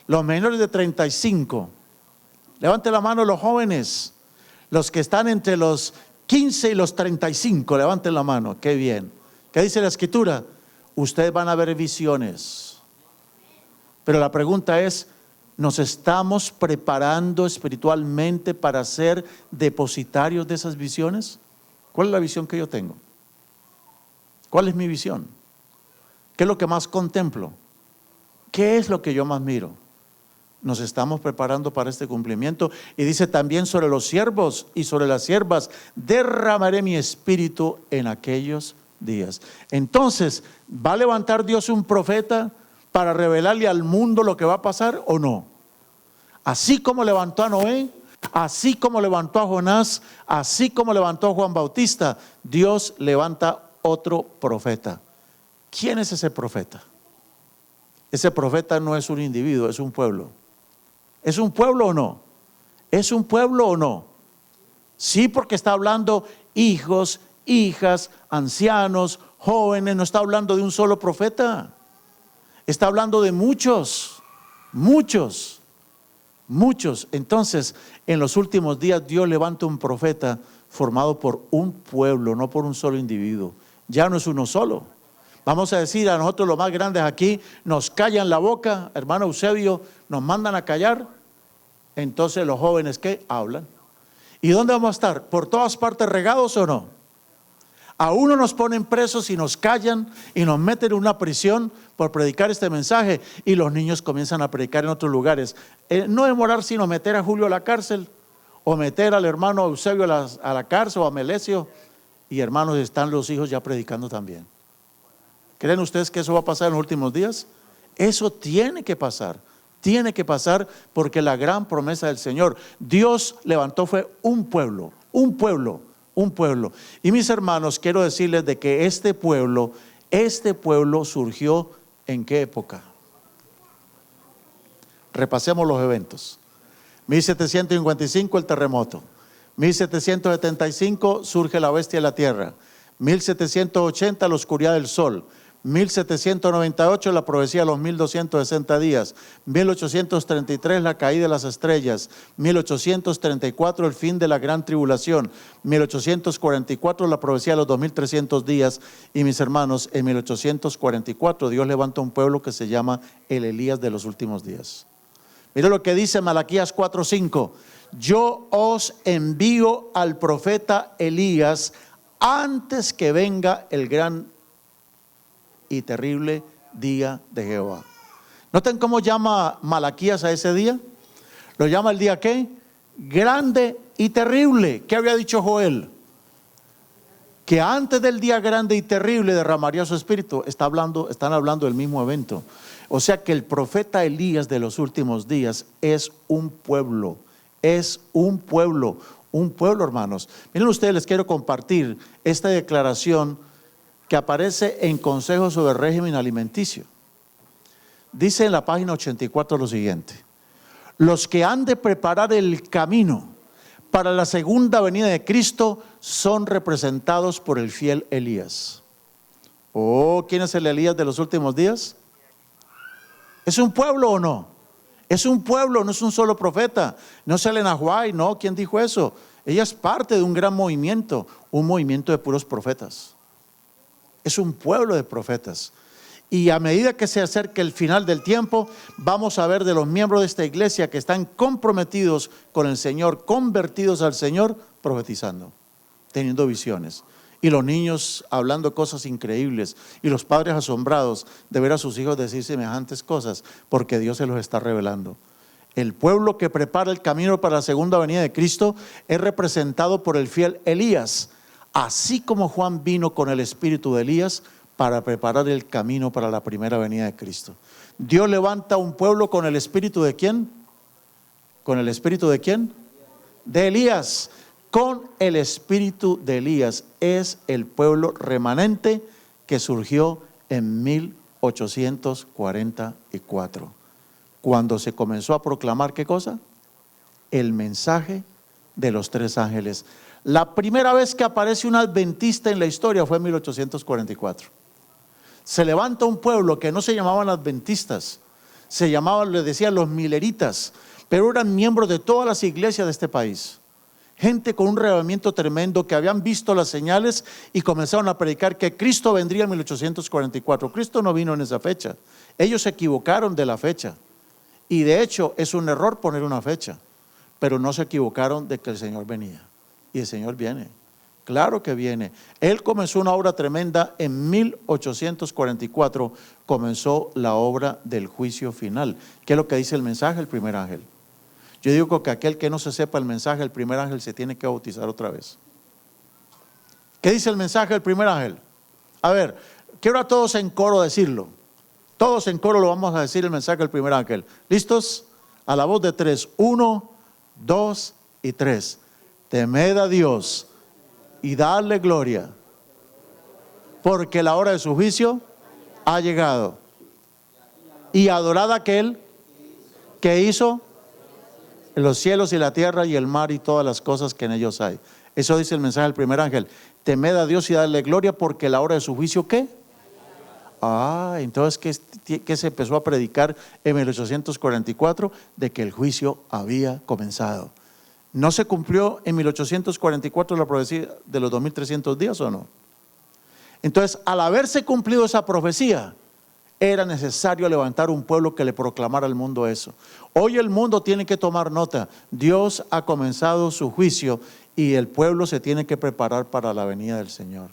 los menores de 35, levante la mano los jóvenes, los que están entre los 15 y los 35, levanten la mano, qué bien. ¿Qué dice la escritura? Ustedes van a ver visiones. Pero la pregunta es, ¿nos estamos preparando espiritualmente para ser depositarios de esas visiones? ¿Cuál es la visión que yo tengo? ¿Cuál es mi visión? ¿Qué es lo que más contemplo? ¿Qué es lo que yo más miro? Nos estamos preparando para este cumplimiento. Y dice también sobre los siervos y sobre las siervas, derramaré mi espíritu en aquellos días. Entonces, ¿va a levantar Dios un profeta para revelarle al mundo lo que va a pasar o no? Así como levantó a Noé, así como levantó a Jonás, así como levantó a Juan Bautista, Dios levanta otro profeta. ¿Quién es ese profeta? Ese profeta no es un individuo, es un pueblo. ¿Es un pueblo o no? ¿Es un pueblo o no? Sí, porque está hablando hijos, hijas, ancianos, jóvenes, no está hablando de un solo profeta. Está hablando de muchos, muchos, muchos. Entonces, en los últimos días Dios levanta un profeta formado por un pueblo, no por un solo individuo. Ya no es uno solo. Vamos a decir a nosotros los más grandes aquí, nos callan la boca, hermano Eusebio, nos mandan a callar. Entonces los jóvenes ¿qué? Hablan. ¿Y dónde vamos a estar? ¿Por todas partes regados o no? A uno nos ponen presos y nos callan y nos meten en una prisión por predicar este mensaje, y los niños comienzan a predicar en otros lugares. No demorar sino meter a Julio a la cárcel, o meter al hermano Eusebio a la cárcel, o a Melesio, y hermanos, están los hijos ya predicando también. ¿Creen ustedes que eso va a pasar en los últimos días? Eso tiene que pasar porque la gran promesa del Señor, Dios levantó fue un pueblo. Y mis hermanos, quiero decirles de que este pueblo surgió ¿en qué época? Repasemos los eventos. 1755 el terremoto, 1775 surge la bestia de la tierra, 1780 la oscuridad del sol, 1798 la profecía de los 1260 días, 1833 la caída de las estrellas, 1834 el fin de la gran tribulación, 1844 la profecía de los 2300 días. Y mis hermanos, en 1844 Dios levanta un pueblo que se llama el Elías de los últimos días. Mire lo que dice Malaquías 4:5: yo os envío al profeta Elías antes que venga el gran y terrible día de Jehová. ¿Noten cómo llama Malaquías a ese día? Lo llama el día ¿qué? Grande y terrible. ¿Qué había dicho Joel? Que antes del día grande y terrible derramaría su espíritu. Están hablando del mismo evento. O sea que el profeta Elías de los últimos días es un pueblo, hermanos. Miren ustedes, les quiero compartir esta declaración que aparece en Consejos sobre Régimen Alimenticio. Dice en la página 84 lo siguiente: los que han de preparar el camino para la segunda venida de Cristo son representados por el fiel Elías. ¿Quién es el Elías de los últimos días? ¿Es un pueblo o no? Es un pueblo, no es un solo profeta. No es Elena White, no. ¿Quién dijo eso? Ella es parte de un gran movimiento, un movimiento de puros profetas. Es un pueblo de profetas. Y a medida que se acerque el final del tiempo, vamos a ver de los miembros de esta iglesia que están comprometidos con el Señor, convertidos al Señor, profetizando, teniendo visiones. Y los niños hablando cosas increíbles, y los padres asombrados de ver a sus hijos decir semejantes cosas, porque Dios se los está revelando. El pueblo que prepara el camino para la segunda venida de Cristo es representado por el fiel Elías, así como Juan vino con el espíritu de Elías para preparar el camino para la primera venida de Cristo. Dios levanta un pueblo con el espíritu ¿de quién? ¿Con el espíritu de quién? De Elías. Con el espíritu de Elías es el pueblo remanente que surgió en 1844, cuando se comenzó a proclamar ¿qué cosa? El mensaje de los 3 ángeles. La primera vez que aparece un adventista en la historia fue en 1844. Se levanta un pueblo que no se llamaban adventistas, se llamaban, les decían, los mileritas, pero eran miembros de todas las iglesias de este país. Gente con un reavivamiento tremendo, que habían visto las señales y comenzaron a predicar que Cristo vendría en 1844. Cristo no vino en esa fecha. Ellos se equivocaron de la fecha. Y de hecho es un error poner una fecha, pero no se equivocaron de que el Señor venía. Y el Señor viene. Claro que viene. Él comenzó una obra tremenda. En 1844 comenzó la obra del juicio final. ¿Qué es lo que dice el mensaje del primer ángel? Yo digo que aquel que no se sepa el mensaje del primer ángel se tiene que bautizar otra vez. ¿Qué dice el mensaje del primer ángel? A ver, quiero a todos en coro decirlo. Todos en coro lo vamos a decir, el mensaje del primer ángel. ¿Listos? A la voz de 3. 1, 2 y 3. Temed a Dios y dadle gloria, porque la hora de su juicio ha llegado. Y adorad a aquel que hizo los cielos y la tierra y el mar y todas las cosas que en ellos hay. Eso dice el mensaje del primer ángel. Temed a Dios y dadle gloria, porque la hora de su juicio ¿qué? Entonces ¿qué se empezó a predicar en 1844? De que el juicio había comenzado. ¿No se cumplió en 1844 la profecía de los 2300 días o no? Entonces, al haberse cumplido esa profecía, era necesario levantar un pueblo que le proclamara al mundo eso. Hoy el mundo tiene que tomar nota. Dios ha comenzado su juicio y el pueblo se tiene que preparar para la venida del Señor.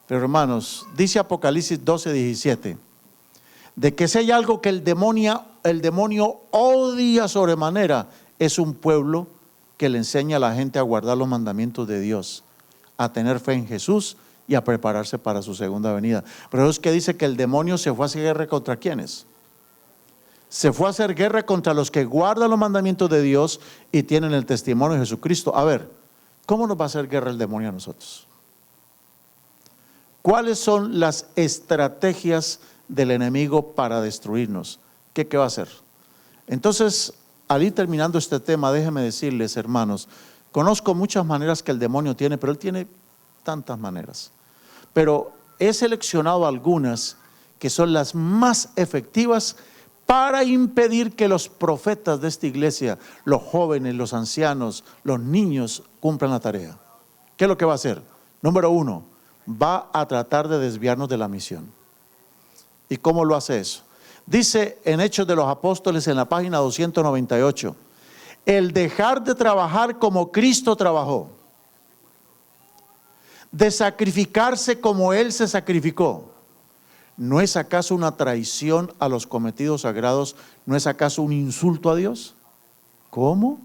Pero hermanos, dice Apocalipsis 12:17, de que si hay algo que el demonio odia sobremanera, es un pueblo que le enseña a la gente a guardar los mandamientos de Dios, a tener fe en Jesús y a prepararse para su segunda venida. Pero es que dice que el demonio se fue a hacer guerra contra ¿quiénes? Se fue a hacer guerra contra los que guardan los mandamientos de Dios y tienen el testimonio de Jesucristo. A ver, ¿cómo nos va a hacer guerra el demonio a nosotros? ¿Cuáles son las estrategias del enemigo para destruirnos? ¿Qué va a hacer? Entonces, al ir terminando este tema, déjenme decirles, hermanos, conozco muchas maneras que el demonio tiene, pero él tiene tantas maneras. Pero he seleccionado algunas que son las más efectivas para impedir que los profetas de esta iglesia, los jóvenes, los ancianos, los niños, cumplan la tarea. ¿Qué es lo que va a hacer? Número 1, va a tratar de desviarnos de la misión. ¿Y cómo lo hace eso? Dice en Hechos de los Apóstoles en la página 298, el dejar de trabajar como Cristo trabajó, de sacrificarse como Él se sacrificó, ¿no es acaso una traición a los cometidos sagrados? ¿No es acaso un insulto a Dios? ¿Cómo?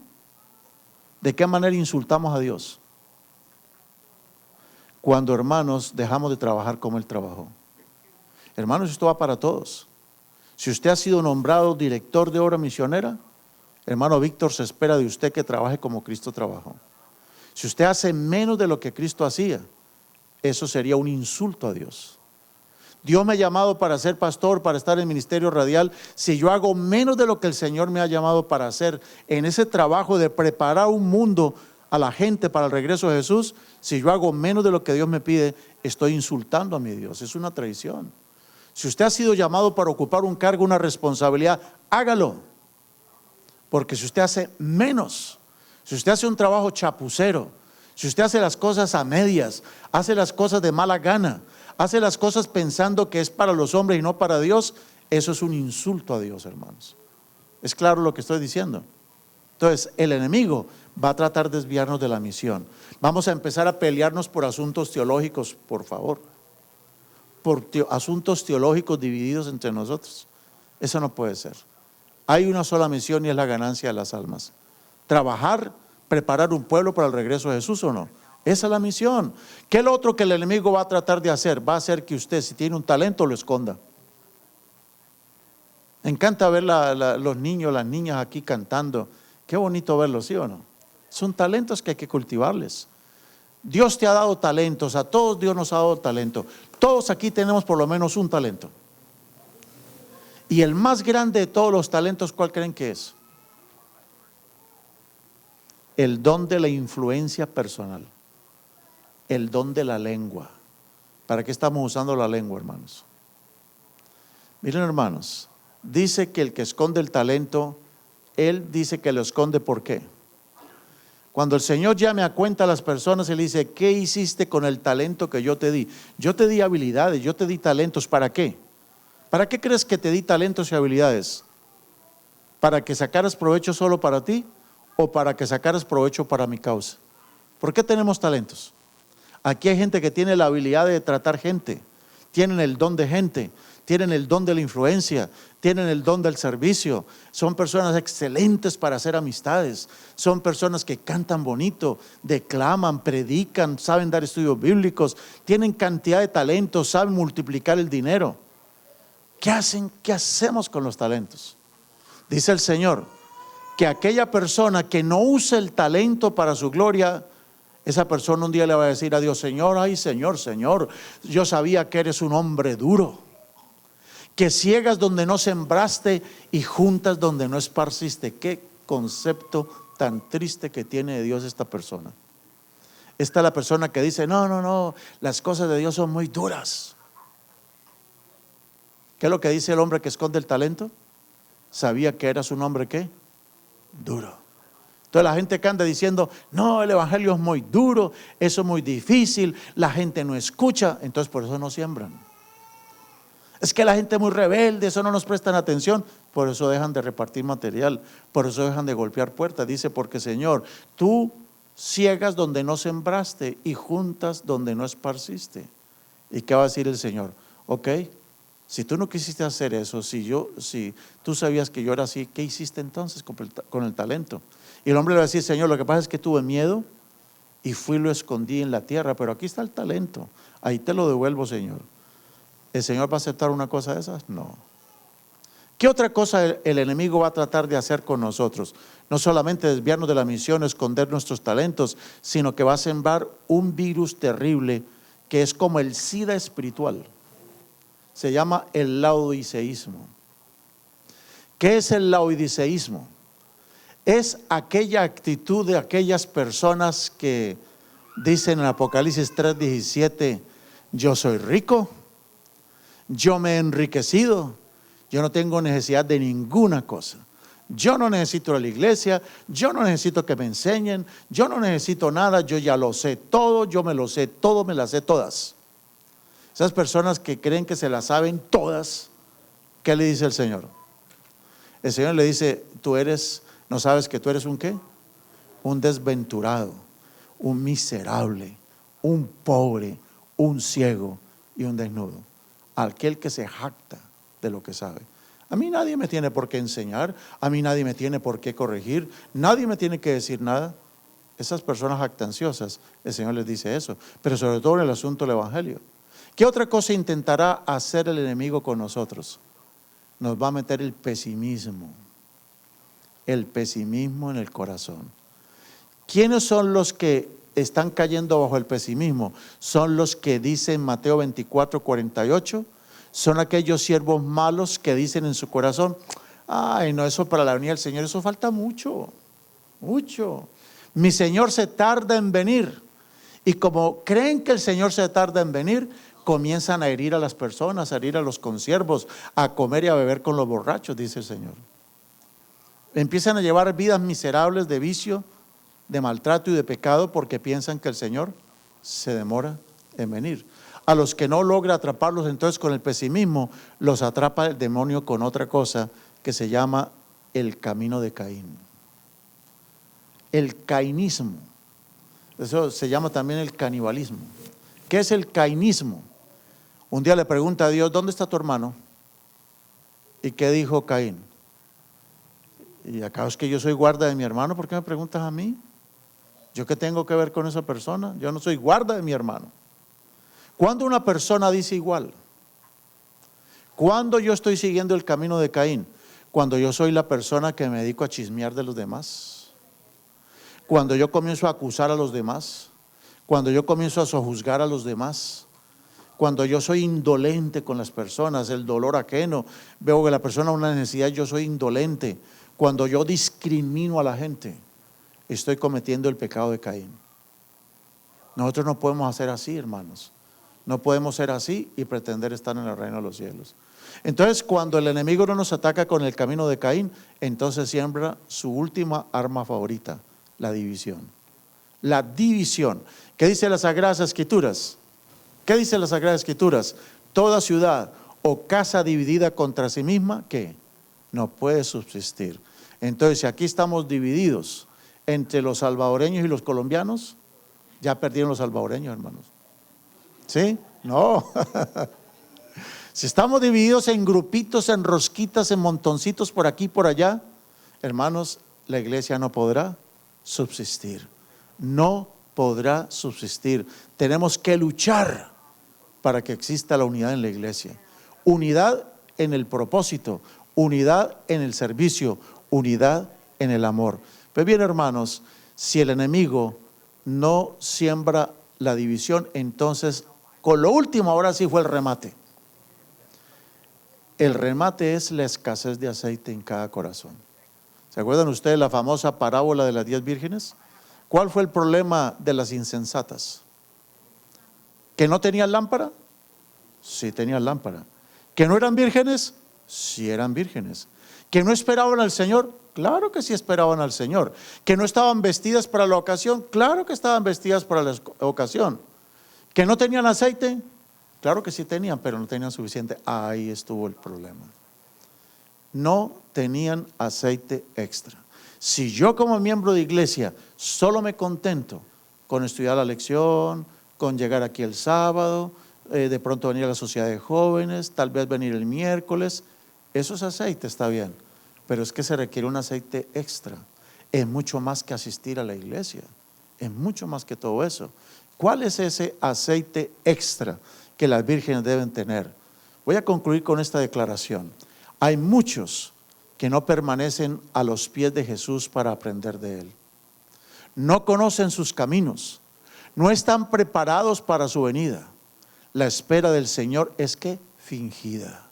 ¿De qué manera insultamos a Dios? Cuando, hermanos, dejamos de trabajar como Él trabajó. Hermanos, esto va para todos. Si usted ha sido nombrado director de obra misionera, hermano Víctor, se espera de usted que trabaje como Cristo trabajó. Si usted hace menos de lo que Cristo hacía, eso sería un insulto a Dios. Dios me ha llamado para ser pastor, para estar en el ministerio radial. Si yo hago menos de lo que el Señor me ha llamado para hacer en ese trabajo de preparar un mundo a la gente para el regreso de Jesús, si yo hago menos de lo que Dios me pide, estoy insultando a mi Dios. Es una traición. Si usted ha sido llamado para ocupar un cargo, una responsabilidad, hágalo. Porque si usted hace menos, si usted hace un trabajo chapucero, si usted hace las cosas a medias, hace las cosas de mala gana, hace las cosas pensando que es para los hombres y no para Dios, eso es un insulto a Dios, hermanos. ¿Es claro lo que estoy diciendo? Entonces, el enemigo va a tratar de desviarnos de la misión. Vamos a empezar a pelearnos por asuntos teológicos, por favor. Por asuntos teológicos divididos entre nosotros. Eso no puede ser. Hay una sola misión y es la ganancia de las almas. Trabajar, preparar un pueblo para el regreso de Jesús, ¿o no? Esa es la misión. ¿Qué es lo otro que el enemigo va a tratar de hacer? Va a hacer que usted, si tiene un talento, lo esconda. Me encanta ver los niños, las niñas aquí cantando. Qué bonito verlos, ¿sí o no? Son talentos que hay que cultivarles. Dios te ha dado talentos, a todos Dios nos ha dado talento. Todos aquí tenemos por lo menos un talento. Y el más grande de todos los talentos, ¿cuál creen que es? El don de la influencia personal. El don de la lengua. ¿Para qué estamos usando la lengua, hermanos? Miren, hermanos, dice que el que esconde el talento, él dice que lo esconde, ¿por qué? Cuando el Señor llame a cuenta a las personas, Él dice, ¿qué hiciste con el talento que yo te di? Yo te di habilidades, yo te di talentos, ¿para qué? ¿Para qué crees que te di talentos y habilidades? ¿Para que sacaras provecho solo para ti o para que sacaras provecho para mi causa? ¿Por qué tenemos talentos? Aquí hay gente que tiene la habilidad de tratar gente, tienen el don de gente, tienen el don de la influencia, tienen el don del servicio, son personas excelentes para hacer amistades, son personas que cantan bonito, declaman, predican, saben dar estudios bíblicos, tienen cantidad de talentos, saben multiplicar el dinero. ¿Qué hacen? ¿Qué hacemos con los talentos? Dice el Señor que aquella persona que no usa el talento para su gloria, esa persona un día le va a decir a Dios, Señor, ay Señor, Señor, yo sabía que eres un hombre duro, que ciegas donde no sembraste y juntas donde no esparciste. Qué concepto tan triste que tiene de Dios esta persona. Esta es la persona que dice, no, las cosas de Dios son muy duras. ¿Qué es lo que dice el hombre que esconde el talento? Sabía que eras un hombre, ¿qué? Duro. Entonces la gente que anda diciendo, no, el evangelio es muy duro, eso es muy difícil, la gente no escucha, entonces por eso no siembran. Es que la gente es muy rebelde, eso no nos prestan atención, por eso dejan de repartir material, por eso dejan de golpear puertas. Dice, porque Señor, tú ciegas donde no sembraste y juntas donde no esparciste. ¿Y qué va a decir el Señor? Ok, si tú no quisiste hacer eso, si tú sabías que yo era así, ¿qué hiciste entonces con el talento? Y el hombre le va a decir, Señor, lo que pasa es que tuve miedo y fui y lo escondí en la tierra, pero aquí está el talento, ahí te lo devuelvo, Señor. ¿El Señor va a aceptar una cosa de esas? No. ¿Qué otra cosa el enemigo va a tratar de hacer con nosotros? No solamente desviarnos de la misión, esconder nuestros talentos, sino que va a sembrar un virus terrible que es como el SIDA espiritual. Se llama el laodiceísmo. ¿Qué es el laodiceísmo? Es aquella actitud de aquellas personas que dicen en Apocalipsis 3:17, yo soy rico, yo me he enriquecido, yo no tengo necesidad de ninguna cosa. Yo no necesito la iglesia, yo no necesito que me enseñen, yo no necesito nada, yo ya lo sé todo, yo me lo sé todo, me las sé todas. Esas personas que creen que se las saben todas, ¿qué le dice el Señor? El Señor le dice, ¿no sabes que tú eres un qué? Un desventurado, un miserable, un pobre, un ciego y un desnudo. Aquel que se jacta de lo que sabe. A mí nadie me tiene por qué enseñar, a mí nadie me tiene por qué corregir, nadie me tiene que decir nada. Esas personas jactanciosas, el Señor les dice eso, pero sobre todo en el asunto del Evangelio. ¿Qué otra cosa intentará hacer el enemigo con nosotros? Nos va a meter el pesimismo en el corazón. ¿Quiénes son los que están cayendo bajo el pesimismo? Son los que dicen Mateo 24:48, son aquellos siervos malos que dicen en su corazón, ay no, eso para la venida del Señor, eso falta mucho, mucho. Mi Señor se tarda en venir. Y como creen que el Señor se tarda en venir, comienzan a herir a las personas, a herir a los consiervos, a comer y a beber con los borrachos, dice el Señor. Empiezan a llevar vidas miserables de vicio, de maltrato y de pecado porque piensan que el Señor se demora en venir. A los que no logra atraparlos entonces con el pesimismo, los atrapa el demonio con otra cosa que se llama el camino de Caín. El cainismo. Eso se llama también el canibalismo. ¿Qué es el cainismo? Un día le pregunta a Dios, ¿dónde está tu hermano? ¿Y qué dijo Caín? ¿Y acaso es que yo soy guarda de mi hermano? ¿Por qué me preguntas a mí? ¿Yo qué tengo que ver con esa persona? Yo no soy guarda de mi hermano. ¿Cuándo una persona dice igual? ¿Cuándo yo estoy siguiendo el camino de Caín? Cuando yo soy la persona que me dedico a chismear de los demás. Cuando yo comienzo a acusar a los demás. Cuando yo comienzo a sojuzgar a los demás. Cuando yo soy indolente con las personas, el dolor ajeno. Veo que la persona tiene una necesidad, yo soy indolente. Cuando yo discrimino a la gente, estoy cometiendo el pecado de Caín. Nosotros no podemos hacer así, hermanos. No podemos ser así y pretender estar en el reino de los cielos. Entonces, cuando el enemigo no nos ataca con el camino de Caín, entonces siembra su última arma favorita, la división. La división. ¿Qué dice las Sagradas Escrituras? ¿Qué dice las Sagradas Escrituras? Toda ciudad o casa dividida contra sí misma, ¿qué? No puede subsistir. Entonces, si aquí estamos divididos entre los salvadoreños y los colombianos, ya perdieron los salvadoreños, hermanos. ¿Sí? No. Si estamos divididos en grupitos, en rosquitas, en montoncitos por aquí y por allá, hermanos, la iglesia no podrá subsistir. No podrá subsistir. Tenemos que luchar para que exista la unidad en la iglesia. Unidad en el propósito, unidad en el servicio, unidad en el amor. Pues bien, hermanos, si el enemigo no siembra la división, entonces con lo último ahora sí fue el remate. El remate es la escasez de aceite en cada corazón. ¿Se acuerdan ustedes la famosa parábola de las 10 vírgenes? ¿Cuál fue el problema de las insensatas? ¿Que no tenían lámpara? Sí tenían lámpara. ¿Que no eran vírgenes? Sí eran vírgenes. ¿Que no esperaban al Señor? Claro que sí esperaban al Señor. ¿Que no estaban vestidas para la ocasión? Claro que estaban vestidas para la ocasión. ¿Que no tenían aceite? Claro que sí tenían, pero no tenían suficiente. Ahí estuvo el problema. No tenían aceite extra. Si yo como miembro de iglesia solo me contento con estudiar la lección, con llegar aquí el sábado, de pronto venir a la sociedad de jóvenes, tal vez venir el miércoles. Eso es aceite, está bien, pero es que se requiere un aceite extra. Es mucho más que asistir a la iglesia, es mucho más que todo eso. ¿Cuál es ese aceite extra que las vírgenes deben tener? Voy a concluir con esta declaración. Hay muchos que no permanecen a los pies de Jesús para aprender de Él. No conocen sus caminos, no están preparados para su venida. La espera del Señor es que fingida.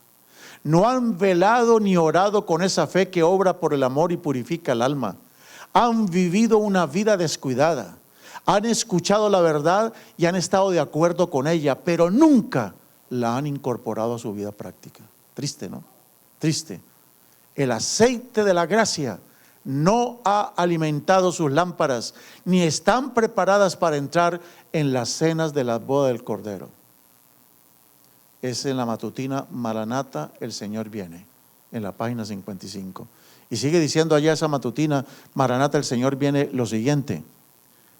No han velado ni orado con esa fe que obra por el amor y purifica el alma. Han vivido una vida descuidada. Han escuchado la verdad y han estado de acuerdo con ella, pero nunca la han incorporado a su vida práctica. Triste, ¿no? Triste. El aceite de la gracia no ha alimentado sus lámparas, ni están preparadas para entrar en las cenas de la boda del Cordero. Es en la matutina Maranata, el Señor viene, en la página 55. Y sigue diciendo allá esa matutina Maranata, el Señor viene, lo siguiente: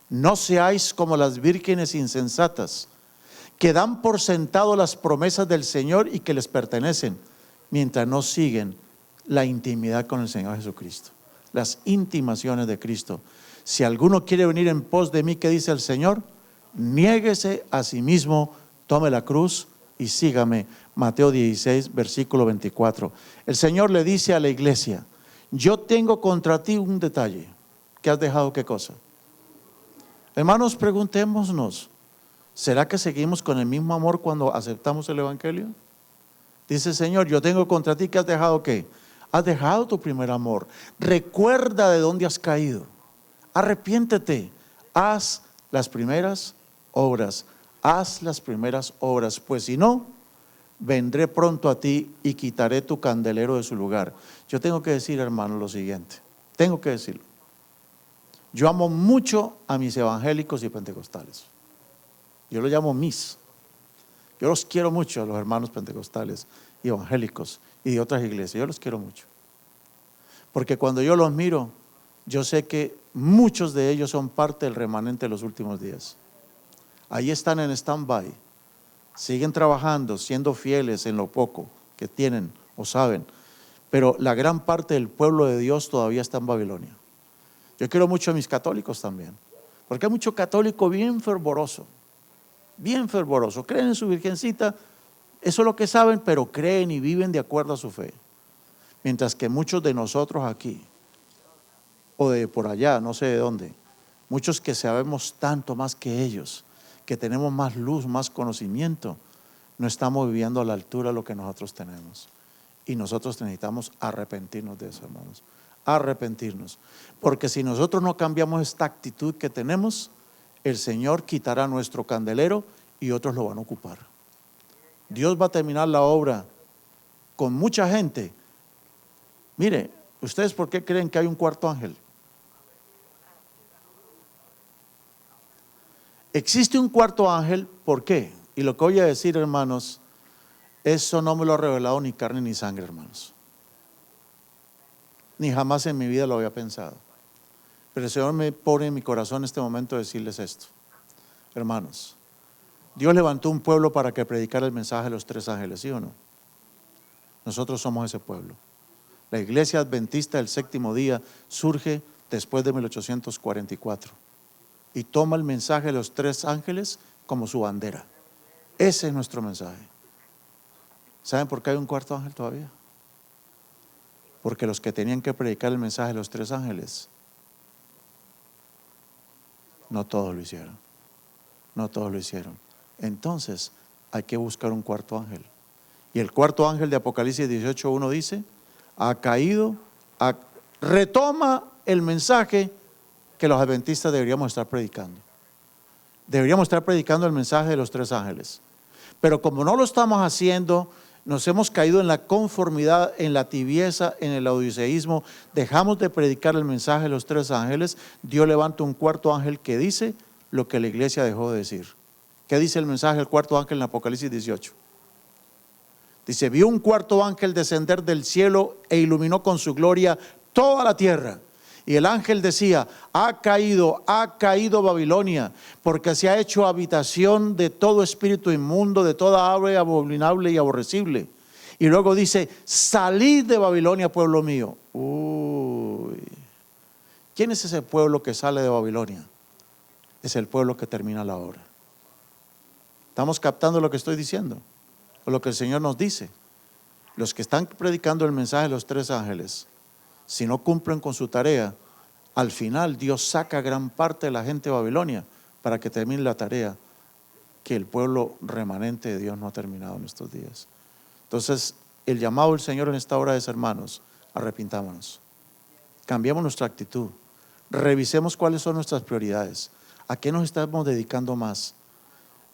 no seáis como las vírgenes insensatas, que dan por sentado las promesas del Señor y que les pertenecen, mientras no siguen la intimidad con el Señor Jesucristo, las intimaciones de Cristo. Si alguno quiere venir en pos de mí, ¿qué dice el Señor? Niéguese a sí mismo, tome la cruz y sígame. Mateo 16, versículo 24. El Señor le dice a la iglesia: yo tengo contra ti un detalle. ¿Que has dejado qué cosa? Hermanos, preguntémonos, ¿será que seguimos con el mismo amor cuando aceptamos el Evangelio? Dice el Señor: yo tengo contra ti, ¿que has dejado qué? Has dejado tu primer amor. Recuerda de dónde has caído. Arrepiéntete. Haz las primeras obras. Haz las primeras obras, pues si no, vendré pronto a ti y quitaré tu candelero de su lugar. Yo tengo que decir, hermano, lo siguiente. Tengo que decirlo. Yo amo mucho a mis evangélicos y pentecostales. Yo los llamo mis. Yo los quiero mucho a los hermanos pentecostales y evangélicos y de otras iglesias. Yo los quiero mucho. Porque cuando yo los miro, yo sé que muchos de ellos son parte del remanente de los últimos días. Ahí están en stand-by. Siguen trabajando, siendo fieles en lo poco que tienen o saben. Pero la gran parte del pueblo de Dios todavía está en Babilonia. Yo quiero mucho a mis católicos también. Porque hay mucho católico bien fervoroso. Bien fervoroso. Creen en su virgencita. Eso es lo que saben, pero creen y viven de acuerdo a su fe. Mientras que muchos de nosotros aquí, o de por allá, no sé de dónde, muchos que sabemos tanto más que ellos, que tenemos más luz, más conocimiento, no estamos viviendo a la altura de lo que nosotros tenemos. Y nosotros necesitamos arrepentirnos de eso, hermanos. Arrepentirnos. Porque si nosotros no cambiamos esta actitud que tenemos, el Señor quitará nuestro candelero y otros lo van a ocupar. Dios va a terminar la obra con mucha gente. Mire, ¿ustedes por qué creen que hay un cuarto ángel? Existe un cuarto ángel, ¿por qué? Y lo que voy a decir, hermanos, eso no me lo ha revelado ni carne ni sangre, hermanos. Ni jamás en mi vida lo había pensado. Pero el Señor me pone en mi corazón en este momento decirles esto. Hermanos, Dios levantó un pueblo para que predicara el mensaje de los tres ángeles, ¿sí o no? Nosotros somos ese pueblo. La iglesia adventista del séptimo día surge después de 1844 y toma el mensaje de los tres ángeles como su bandera. Ese es nuestro mensaje. ¿Saben por qué hay un cuarto ángel todavía? Porque los que tenían que predicar el mensaje de los tres ángeles, no todos lo hicieron. No todos lo hicieron. Entonces hay que buscar un cuarto ángel. Y el cuarto ángel de Apocalipsis 18:1 dice: ha caído, retoma el mensaje que los adventistas deberíamos estar predicando. Deberíamos estar predicando el mensaje de los tres ángeles. Pero como no lo estamos haciendo, nos hemos caído en la conformidad, en la tibieza, en el laodiceísmo. Dejamos de predicar el mensaje de los tres ángeles. Dios levanta un cuarto ángel que dice lo que la iglesia dejó de decir. ¿Qué dice el mensaje del cuarto ángel en Apocalipsis 18? Dice: vio un cuarto ángel descender del cielo e iluminó con su gloria toda la tierra. Y el ángel decía: ha caído Babilonia, porque se ha hecho habitación de todo espíritu inmundo, de toda ave abominable y aborrecible. Y luego dice: salid de Babilonia, pueblo mío. Uy. ¿Quién es ese pueblo que sale de Babilonia? Es el pueblo que termina la obra. ¿Estamos captando lo que estoy diciendo? O lo que el Señor nos dice. Los que están predicando el mensaje de los 3 ángeles, si no cumplen con su tarea, al final Dios saca gran parte de la gente de Babilonia para que termine la tarea que el pueblo remanente de Dios no ha terminado en estos días. Entonces, el llamado del Señor en esta hora es: hermanos, arrepintámonos, cambiemos nuestra actitud, revisemos cuáles son nuestras prioridades, a qué nos estamos dedicando más.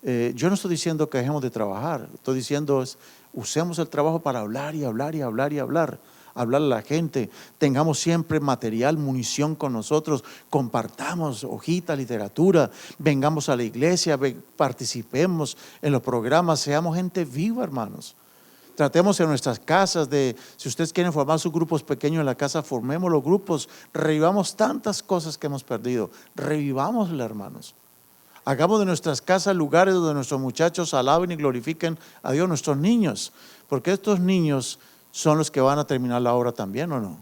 Yo no estoy diciendo que dejemos de trabajar, estoy diciendo usemos el trabajo para hablar y hablar y hablar y hablar a la gente, tengamos siempre material, munición con nosotros, compartamos hojita, literatura, vengamos a la iglesia, participemos en los programas, seamos gente viva, hermanos. Tratemos en nuestras casas si ustedes quieren formar sus grupos pequeños en la casa, formemos los grupos, revivamos tantas cosas que hemos perdido, revivámoslas, hermanos. Hagamos de nuestras casas lugares donde nuestros muchachos alaben y glorifiquen a Dios, nuestros niños, porque estos niños son los que van a terminar la obra también, ¿o no?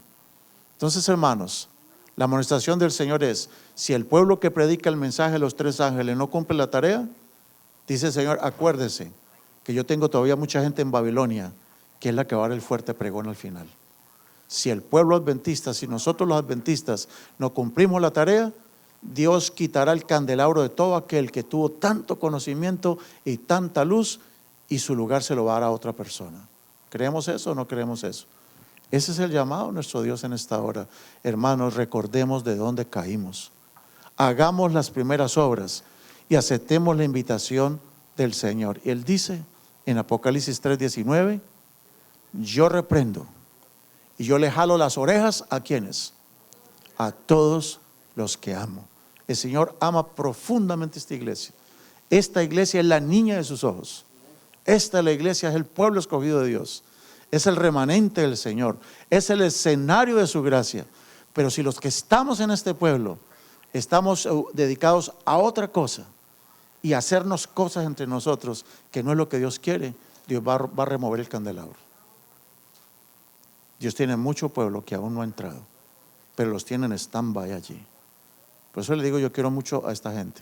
Entonces, hermanos, la amonestación del Señor es: si el pueblo que predica el mensaje de los 3 ángeles no cumple la tarea, dice el Señor: acuérdese que yo tengo todavía mucha gente en Babilonia que es la que va a dar el fuerte pregón al final. Si el pueblo adventista, si nosotros los adventistas no cumplimos la tarea, Dios quitará el candelabro de todo aquel que tuvo tanto conocimiento y tanta luz, y su lugar se lo va a dar a otra persona. ¿Creemos eso o no creemos eso? Ese es el llamado de nuestro Dios en esta hora. Hermanos, recordemos de dónde caímos. Hagamos las primeras obras y aceptemos la invitación del Señor. Y Él dice en Apocalipsis 3:19: yo reprendo y yo le jalo las orejas ¿a quiénes? A todos los que amo. El Señor ama profundamente esta iglesia. Esta iglesia es la niña de sus ojos. Esta la iglesia es el pueblo escogido de Dios. Es el remanente del Señor. Es el escenario de su gracia. Pero si los que estamos en este pueblo estamos dedicados a otra cosa y a hacernos cosas entre nosotros que no es lo que Dios quiere, Dios va a remover el candelabro. Dios tiene mucho pueblo que aún no ha entrado, pero los tiene en stand-by allí. Por eso le digo, yo quiero mucho a esta gente,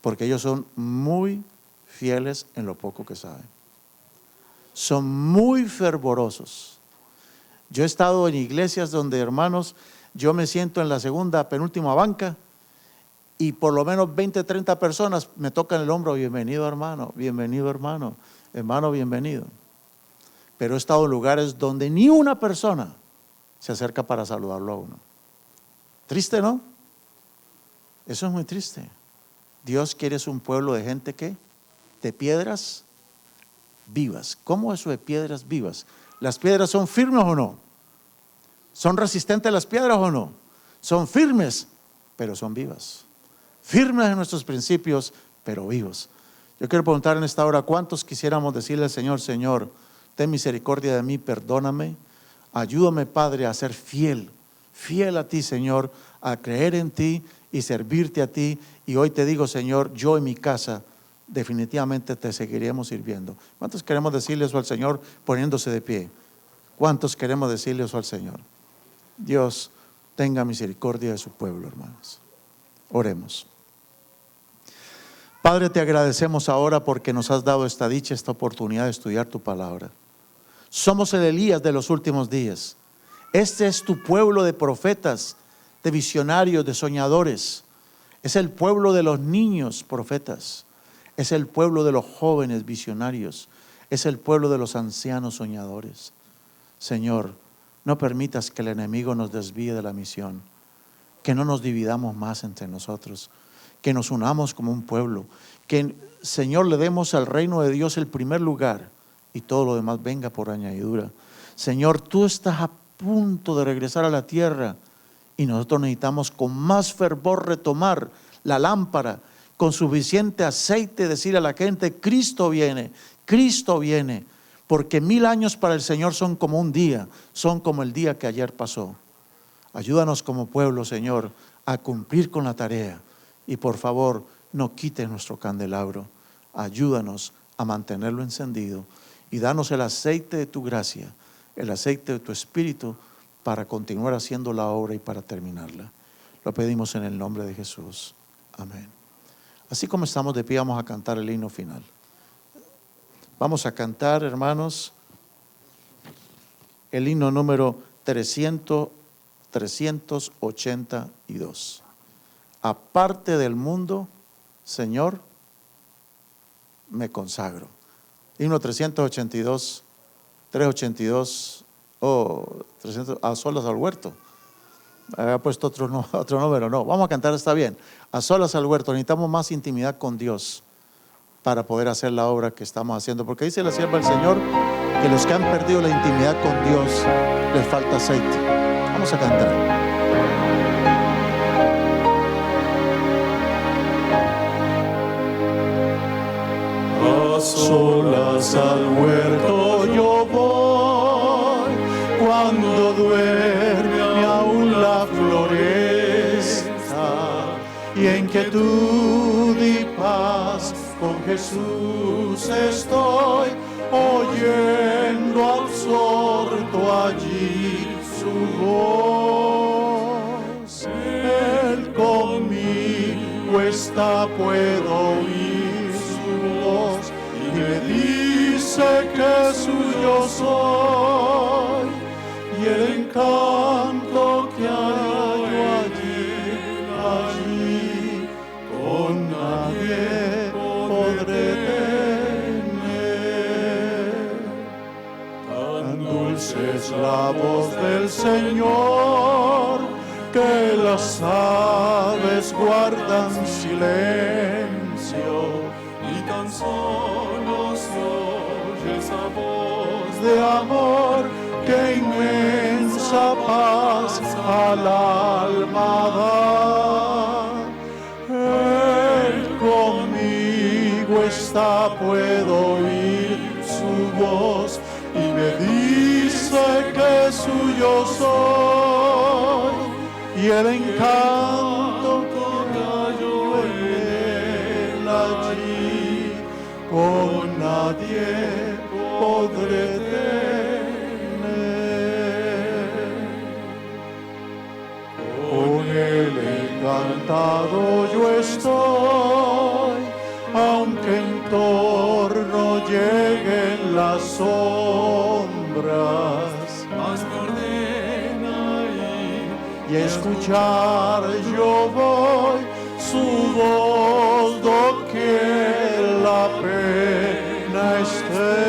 porque ellos son muy fieles en lo poco que saben. Son muy fervorosos. Yo he estado en iglesias donde, hermanos, yo me siento en la segunda, penúltima banca y por lo menos 20, 30 personas me tocan el hombro: bienvenido hermano, bienvenido hermano, hermano bienvenido. Pero he estado en lugares donde ni una persona se acerca para saludarlo a uno. Triste, ¿no? Eso es muy triste. Dios quiere un pueblo de gente que de piedras vivas. ¿Cómo eso de piedras vivas? ¿Las piedras son firmes o no? ¿Son resistentes las piedras o no? Son firmes, pero son vivas. Firmes en nuestros principios, pero vivos. Yo quiero preguntar en esta hora: ¿cuántos quisiéramos decirle al Señor: Señor, ten misericordia de mí, perdóname, ayúdame, Padre, a ser fiel a ti, Señor, a creer en ti y servirte a ti? Y hoy te digo, Señor, yo en mi casa definitivamente te seguiremos sirviendo. ¿Cuántos queremos decirle eso al Señor poniéndose de pie? ¿Cuántos queremos decirle eso al Señor? Dios tenga misericordia de su pueblo, hermanos. Oremos. Padre, te agradecemos ahora porque nos has dado esta dicha, esta oportunidad de estudiar tu palabra. Somos el Elías de los últimos días. Este es tu pueblo de profetas, de visionarios, de soñadores. Es el pueblo de los niños profetas. Es el pueblo de los jóvenes visionarios. Es el pueblo de los ancianos soñadores. Señor, no permitas que el enemigo nos desvíe de la misión. Que no nos dividamos más entre nosotros. Que nos unamos como un pueblo. Que, Señor, le demos al reino de Dios el primer lugar y todo lo demás venga por añadidura. Señor, tú estás a punto de regresar a la tierra y nosotros necesitamos con más fervor retomar la lámpara, con suficiente aceite, decir a la gente: Cristo viene, porque 1000 años para el Señor son como un día, son como el día que ayer pasó. Ayúdanos como pueblo, Señor, a cumplir con la tarea. Y por favor, no quites nuestro candelabro. Ayúdanos a mantenerlo encendido y danos el aceite de tu gracia, el aceite de tu Espíritu para continuar haciendo la obra y para terminarla. Lo pedimos en el nombre de Jesús. Amén. Así como estamos de pie, vamos a cantar el himno final. Vamos a cantar, hermanos, el himno número 382. Aparte del mundo, Señor, me consagro. Himno 382, 300, a solas al huerto. Había puesto otro número, no. Vamos a cantar, está bien. A solas al huerto, necesitamos más intimidad con Dios para poder hacer la obra que estamos haciendo. Porque dice la sierva del Señor que los que han perdido la intimidad con Dios les falta aceite. Vamos a cantar. A solas al huerto yo voy, cuando duerme aún la floresta, y en quietud y paz con Jesús estoy, oyendo absorto allí su voz. Él conmigo está, puedo oír su voz, y me dice que suyo soy, y el encanto que hallo allí, con nadie podré tener. Tan dulce es la voz del Señor, que las aves guardan silencio, y tan solo se oye esa voz de amor que inmensa paz al alma da. Él conmigo está, puedo oír su voz, y me dice que suyo soy, y el encanto que hallo en él allí, con nadie podré tener. Con él encantado yo estoy, aunque en torno lleguen las sombras, más me ordena ir y escuchar yo voy su voz doquier la pena esté.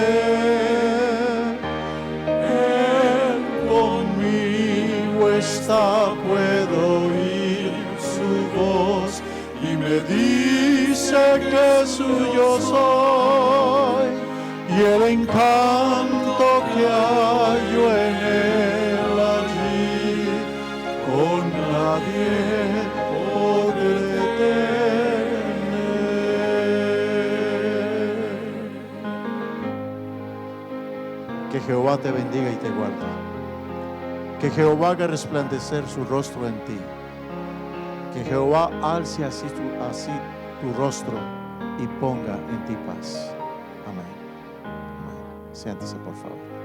Él conmigo está, puedo oír su voz, y me dice que suyo soy, y el encanto que hallo en él allí, con nadie podré tener. Que Jehová te bendiga y te guarde. Que Jehová haga resplandecer su rostro en ti. Que Jehová alce así tu rostro y ponga en ti paz. Amén. Amén. Siéntese, por favor.